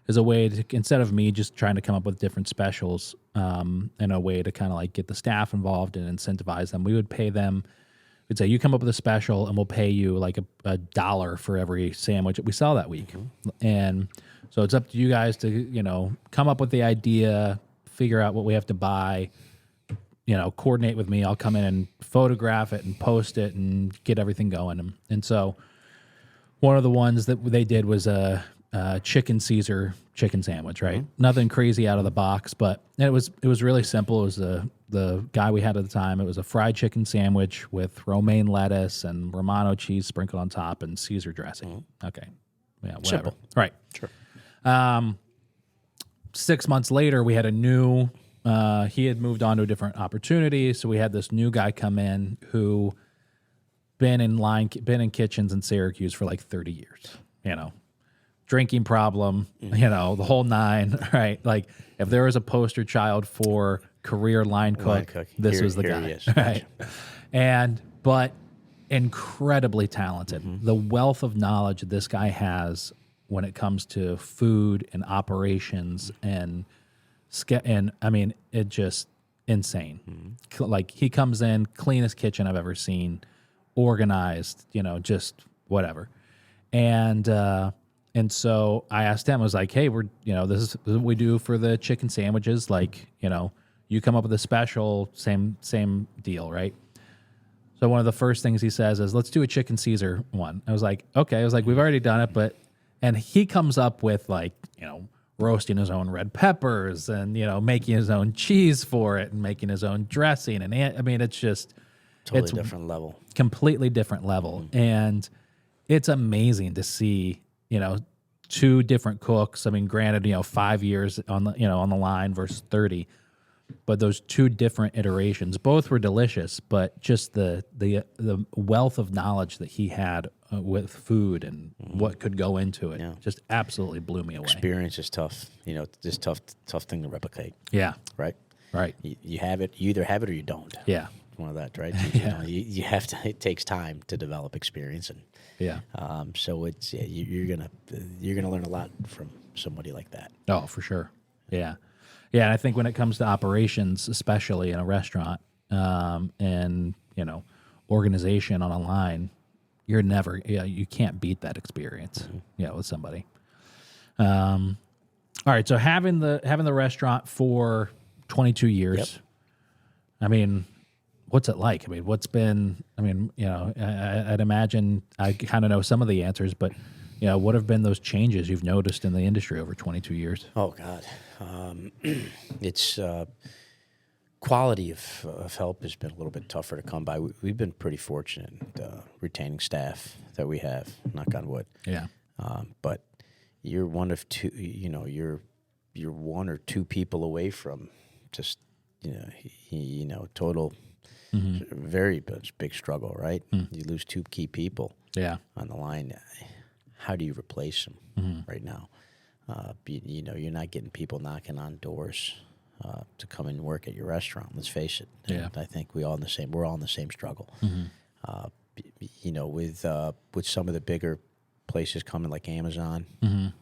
as a way to, instead of me just trying to come up with different specials, and a way to kind of like get the staff involved and incentivize them, we would pay them. We'd say, you come up with a special and we'll pay you like a dollar for every sandwich that we sell that week. And so it's up to you guys to, come up with the idea, figure out what we have to buy, coordinate with me. I'll come in and photograph it and post it and get everything going. And so one of the ones that they did was a chicken Caesar chicken sandwich, right? Nothing crazy out of the box, but it was really simple. It was the guy we had at the time. It was a fried chicken sandwich with romaine lettuce and Romano cheese sprinkled on top and Caesar dressing. Okay. Yeah, whatever. Simple. Right. sure. 6 months later, we had a new, he had moved on to a different opportunity. So we had this new guy come in who been in kitchens in Syracuse for like 30 years, drinking problem, the whole nine, right? Like if there was a poster child for career line cook, this was the Here guy, he is. right? But incredibly talented. The wealth of knowledge this guy has when it comes to food and operations and I mean, it just insane. Like he comes in, cleanest kitchen I've ever seen, organized, just whatever. And so I asked him, I was like, hey, this is what we do for the chicken sandwiches. Like, you come up with a special, same deal, right? So one of the first things he says is, let's do a chicken Caesar one. I was like, okay. I was like, we've already done it, and he comes up with like, roasting his own red peppers and, making his own cheese for it and making his own dressing. And I mean, it's just Totally different level. Completely different level. And it's amazing to see, two different cooks. I mean, granted, 5 years on the line versus 30, but those two different iterations, both were delicious, but just the wealth of knowledge that he had with food and what could go into it just absolutely blew me away. Experience is tough. It's just tough thing to replicate. Yeah. Right. Right. You have it. You either have it or you don't. Yeah. One of that, right? Yeah. You have to. It takes time to develop experience, and yeah. So it's you're gonna learn a lot from somebody like that. Oh, for sure. Yeah. Yeah, and I think when it comes to operations, especially in a restaurant, and organization on a line, you can't beat that experience, with somebody. All right, so having the restaurant for 22 years, Yep. I mean, what's it like? I mean, I'd imagine I kind of know some of the answers, but what have been those changes you've noticed in the industry over 22 years? Oh God, it's quality of help has been a little bit tougher to come by. We've been pretty fortunate retaining staff that we have. Knock on wood. Yeah. But you're one of two. You're one or two people away from just total. Very big struggle, right? You lose two key people on the line. How do you replace them right now? You're not getting people knocking on doors to come and work at your restaurant. Let's face it. And I think we're all in the same struggle. With some of the bigger places coming like Amazon, and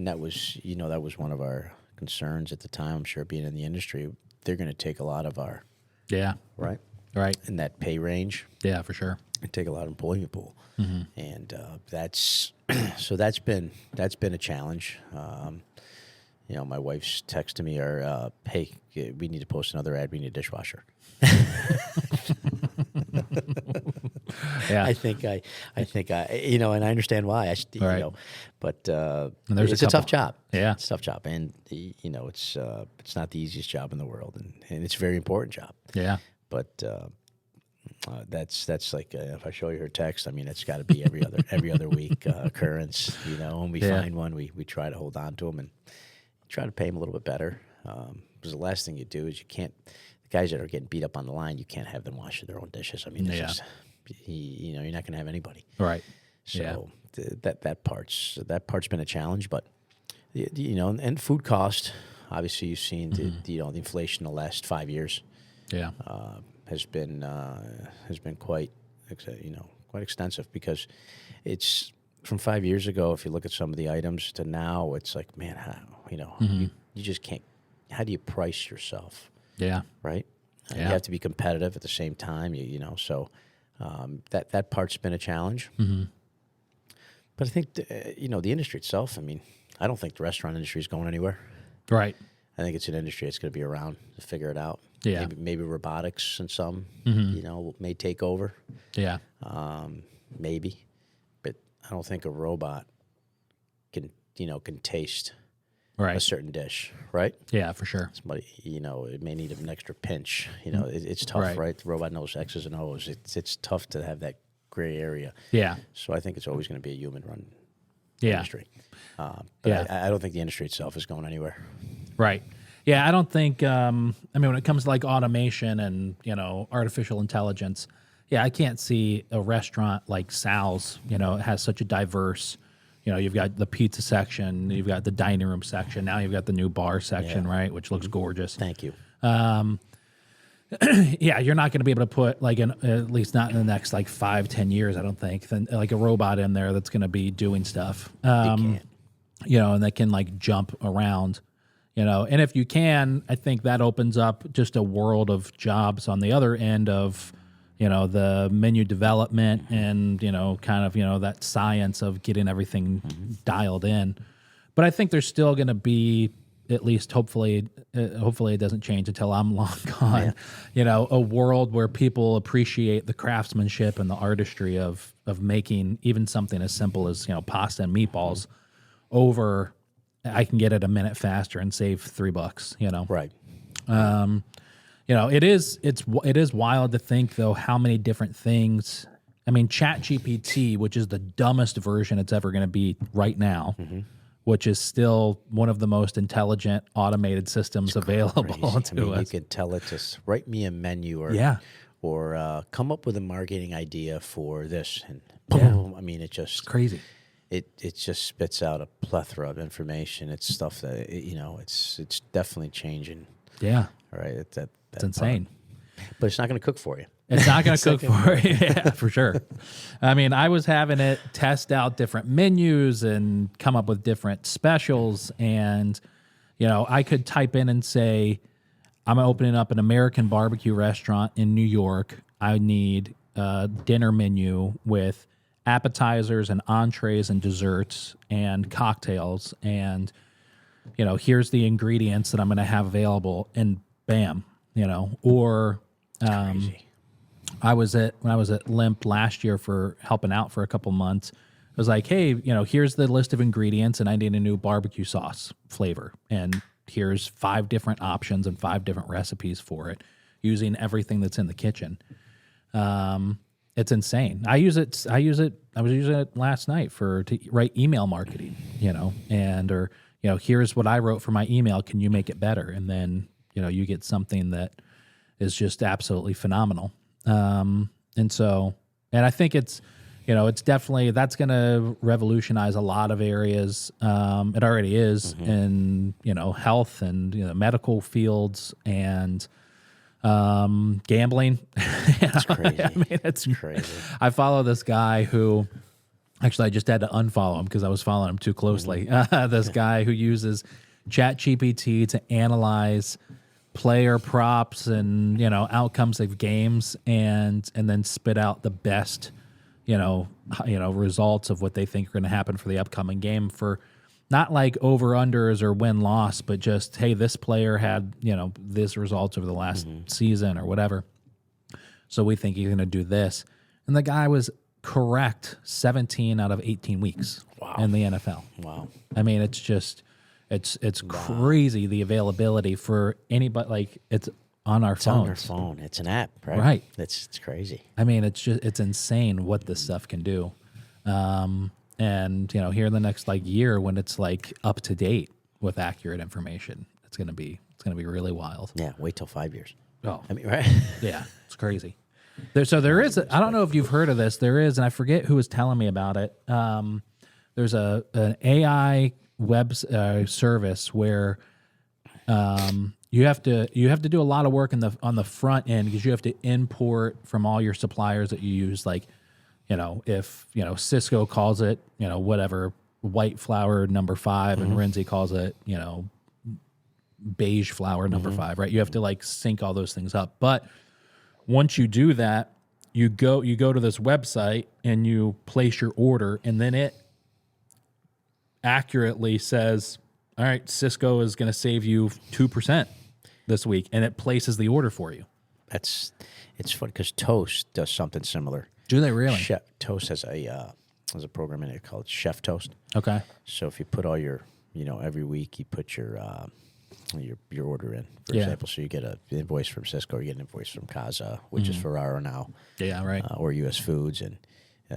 that was one of our concerns at the time. I'm sure being in the industry, they're going to take a lot of our right in that pay range. Yeah, for sure. And take a lot of employment pool, and that's been a challenge. My wife's texting me, or hey, we need to post another ad. We need a dishwasher. Yeah, I think, and I understand why. But and it's a tough job. Yeah, it's a tough job, and it's not the easiest job in the world, and it's a very important job. Yeah, but that's like if I show you her text, I mean it's got to be every other week occurrence. When we find one, we try to hold on to them and try to pay them a little bit better. Because the last thing you do is the guys that are getting beat up on the line, you can't have them wash their own dishes. I mean, it's just, you're not going to have anybody. Right. So that part's been a challenge, but and food cost. Obviously, you've seen the inflation the last 5 years. Yeah. Has been quite extensive, because it's from 5 years ago. If you look at some of the items to now, it's like, man, how you just can't. How do you price yourself? Yeah. Right. You have to be competitive at the same time. So that part's been a challenge. But I think the industry itself. I mean, I don't think the restaurant industry is going anywhere. Right. I think it's an industry that's going to be around to figure it out. Yeah. Maybe robotics and some, may take over. Yeah. Maybe, but I don't think a robot can taste a certain dish, right? Yeah, for sure. Somebody, it may need an extra pinch. It's tough, right? The robot knows X's and O's. It's tough to have that gray area. Yeah. So I think it's always going to be a human-run industry. But I don't think the industry itself is going anywhere. Right. Yeah, I don't think. When it comes to like automation and artificial intelligence, I can't see a restaurant like Sal's. It has such a diverse. You've got the pizza section, you've got the dining room section, now you've got the new bar section, right, which looks gorgeous. Thank you. You're not going to be able to put at least not in the next 5-10 years, I don't think, like a robot in there that's going to be doing stuff. And that can jump around. And if you can, I think that opens up just a world of jobs on the other end of, the menu development and, that science of getting everything dialed in. But I think there's still going to be, at least hopefully it doesn't change until I'm long gone, a world where people appreciate the craftsmanship and the artistry of making even something as simple as, pasta and meatballs over. I can get it a minute faster and save $3, Right. It is wild to think though how many different things. I mean, ChatGPT, which is the dumbest version it's ever going to be right now, which is still one of the most intelligent automated systems available to us. You could tell it to write me a menu or come up with a marketing idea for this, and boom. I mean, it's crazy. It just spits out a plethora of information. It's stuff that it's definitely changing. Yeah. All right. It's insane. But it's not going to cook for you. It's not going to cook for you. Yeah, for sure. I mean, I was having it test out different menus and come up with different specials, and I could type in and say, I'm opening up an American barbecue restaurant in New York. I need a dinner menu with appetizers and entrees and desserts and cocktails, and here's the ingredients that I'm going to have available, and bam, or when I was at Limp last year for helping out for a couple months, was like, hey, here's the list of ingredients, and I need a new barbecue sauce flavor, and here's 5 different options and 5 different recipes for it, using everything that's in the kitchen. It's insane. I was using it last night to write email marketing, or here's what I wrote for my email. Can you make it better? And then, you get something that is just absolutely phenomenal. And I think it's definitely, that's going to revolutionize a lot of areas. It already is in, health and, medical fields and, gambling. It's crazy. I mean, it's crazy. I follow this guy who, actually, I just had to unfollow him because I was following him too closely. This guy who uses ChatGPT to analyze player props and outcomes of games, and then spit out the best results of what they think are going to happen for the upcoming game, for not like over-unders or win-loss, but just, hey, this player had, this results over the last season or whatever. So we think he's going to do this. And the guy was correct 17 out of 18 weeks in the NFL. Wow. I mean, it's just, it's crazy, the availability for anybody. Like, it's on our phones. On their phone. It's an app, right? Right. It's crazy. I mean, it's insane what this stuff can do. And here in the next year, when it's up to date with accurate information, it's gonna be really wild. Yeah, wait till 5 years. Oh, I mean, right? Yeah, it's crazy. There is. I don't know if you've heard of this. There is, and I forget who was telling me about it. There's an AI web service where you have to do a lot of work on the front end, because you have to import from all your suppliers that you use, if Cisco calls it, whatever, white flour number 5, and Renzi calls it, beige flour number 5, right? You have to sync all those things up. But once you do that, you go to this website and you place your order, and then it accurately says, all right, Cisco is going to save you 2% this week, and it places the order for you. It's fun because Toast does something similar. Do they really? Toast has a program in it called Chef Toast. Okay. So if you put all your, every week you put your order in, for example. So you get an invoice from Cisco, or you get an invoice from Casa, which is Ferraro now. Yeah, right. Or U.S. Foods, and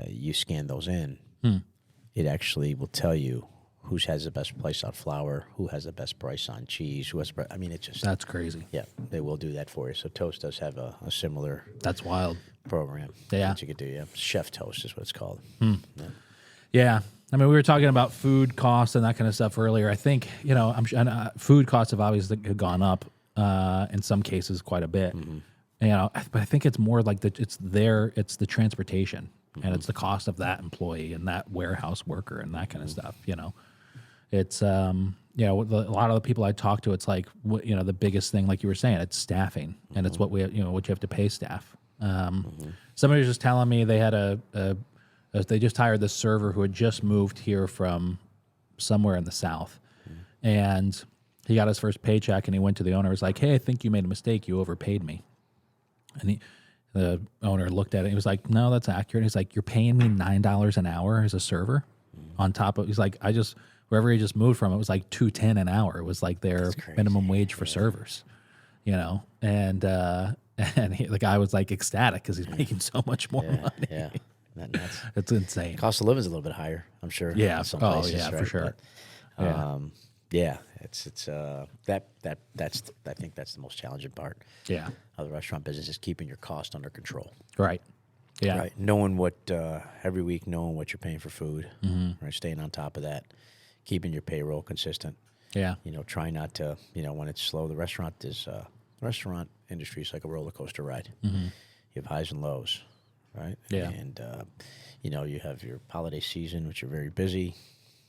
you scan those in. It actually will tell you who has the best price on flour, who has the best price on cheese, who has. I mean, that's crazy. Yeah, they will do that for you. So Toast does have a similar. That's wild. Program. Yeah, that you could do. Yeah, Chef Toast is what it's called. Yeah. I mean, we were talking about food costs and that kind of stuff earlier. I think food costs have obviously gone up in some cases quite a bit. But I think it's more it's the transportation, and it's the cost of that employee and that warehouse worker and that kind of stuff. It's a lot of the people I talk to, it's the biggest thing, like you were saying, it's staffing, and it's what what you have to pay staff. Somebody was just telling me they had they just hired this server who had just moved here from somewhere in the South, and he got his first paycheck, and he went to the owner. Was like, "Hey, I think you made a mistake. You overpaid me." And the owner looked at it. And he was like, "No, that's accurate." He's like, "You're paying me $9 an hour as a server, on top of." He's like, wherever he just moved from, it was like $2.10 an hour. It was like their minimum wage for servers, and the guy was ecstatic because he's making so much more money. Yeah, it's insane. Cost of living is a little bit higher, I'm sure. Yeah. In some places, right? For sure. But, it's I think that's the most challenging part. Yeah. Of the restaurant business is keeping your cost under control. Right. Yeah. Right. Knowing what every week, knowing what you're paying for food. Right. Staying on top of that, keeping your payroll consistent. Yeah. Try not to. When it's slow, the restaurant industry is like a roller coaster ride. You have highs and lows, right? Yeah. And you have your holiday season, which you're very busy,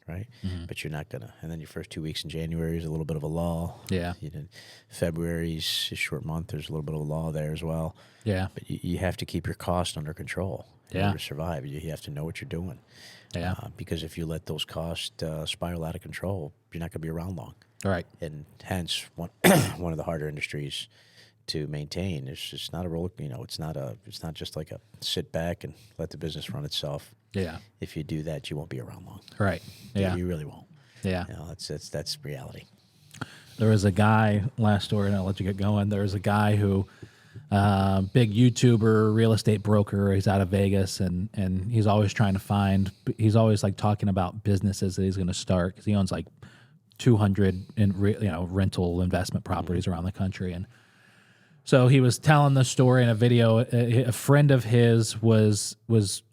right? But you're not gonna. And then your first 2 weeks in January is a little bit of a lull. Yeah. February's a short month. There's a little bit of a lull there as well. Yeah. But you have to keep your cost under control in order to survive. You have to know what you're doing. Yeah. Because if you let those costs spiral out of control, you're not going to be around long. Right. And hence, one of the harder industries to maintain. It's just not a roller. It's not just like a sit back and let the business run itself. Yeah. If you do that, you won't be around long. Right. Yeah. You really won't. Yeah. That's reality. There was a guy, last story, and I'll let you get going. There was a guy who, big YouTuber, real estate broker. He's out of Vegas, and he's always trying to find. He's always like talking about businesses that he's going to start because he owns like 200 rental investment properties around the country. And so he was telling the story in a video. A friend of his was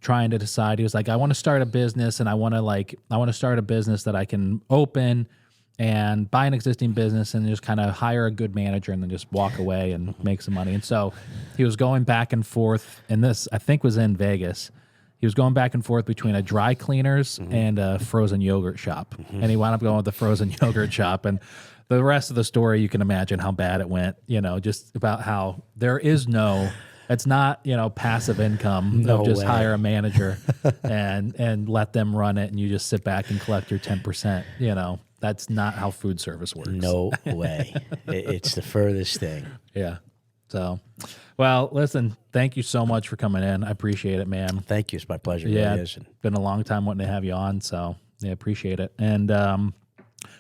trying to decide. He was like, I want to start a business, and I want to start a business that I can open and buy an existing business and just kind of hire a good manager and then just walk away and make some money. And so he was going back and forth, and this, I think, was in Vegas. He was going back and forth between a dry cleaners and a frozen yogurt shop. And he wound up going with the frozen yogurt shop. And the rest of the story, you can imagine how bad it went, just about how there is it's not, passive income. No Just way. hire a manager and let them run it, and you just sit back and collect your 10%. That's not how food service works. No way. It's the furthest thing. Yeah. So, well, listen, thank you so much for coming in. I appreciate it, man. Thank you. It's my pleasure. It Yeah, really it's is. been a long time wanting to have you on, so yeah, appreciate it. And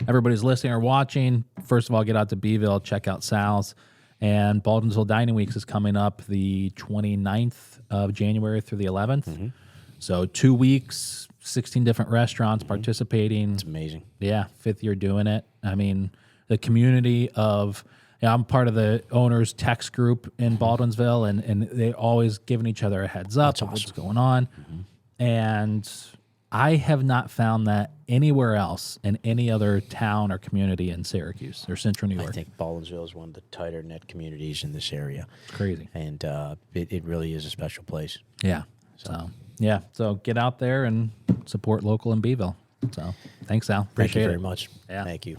everybody's listening or watching, first of all, get out to Beeville, check out Sal's. And Baldwinsville Dining Weeks is coming up the 29th of January through the 11th. So 2 weeks, 16 different restaurants participating. It's amazing. Yeah, 5th year doing it. I mean, the community of, I'm part of the owners text group in Baldwinsville, and they always giving each other a heads up of what's going on. And I have not found that anywhere else in any other town or community in Syracuse or Central New York. I think Baldwinsville is one of the tighter knit communities in this area. It's crazy. And it really is a special place. Yeah. So get out there and support local in Beeville. So thanks, Sal. Thank you Appreciate very it. much. Yeah. Thank you.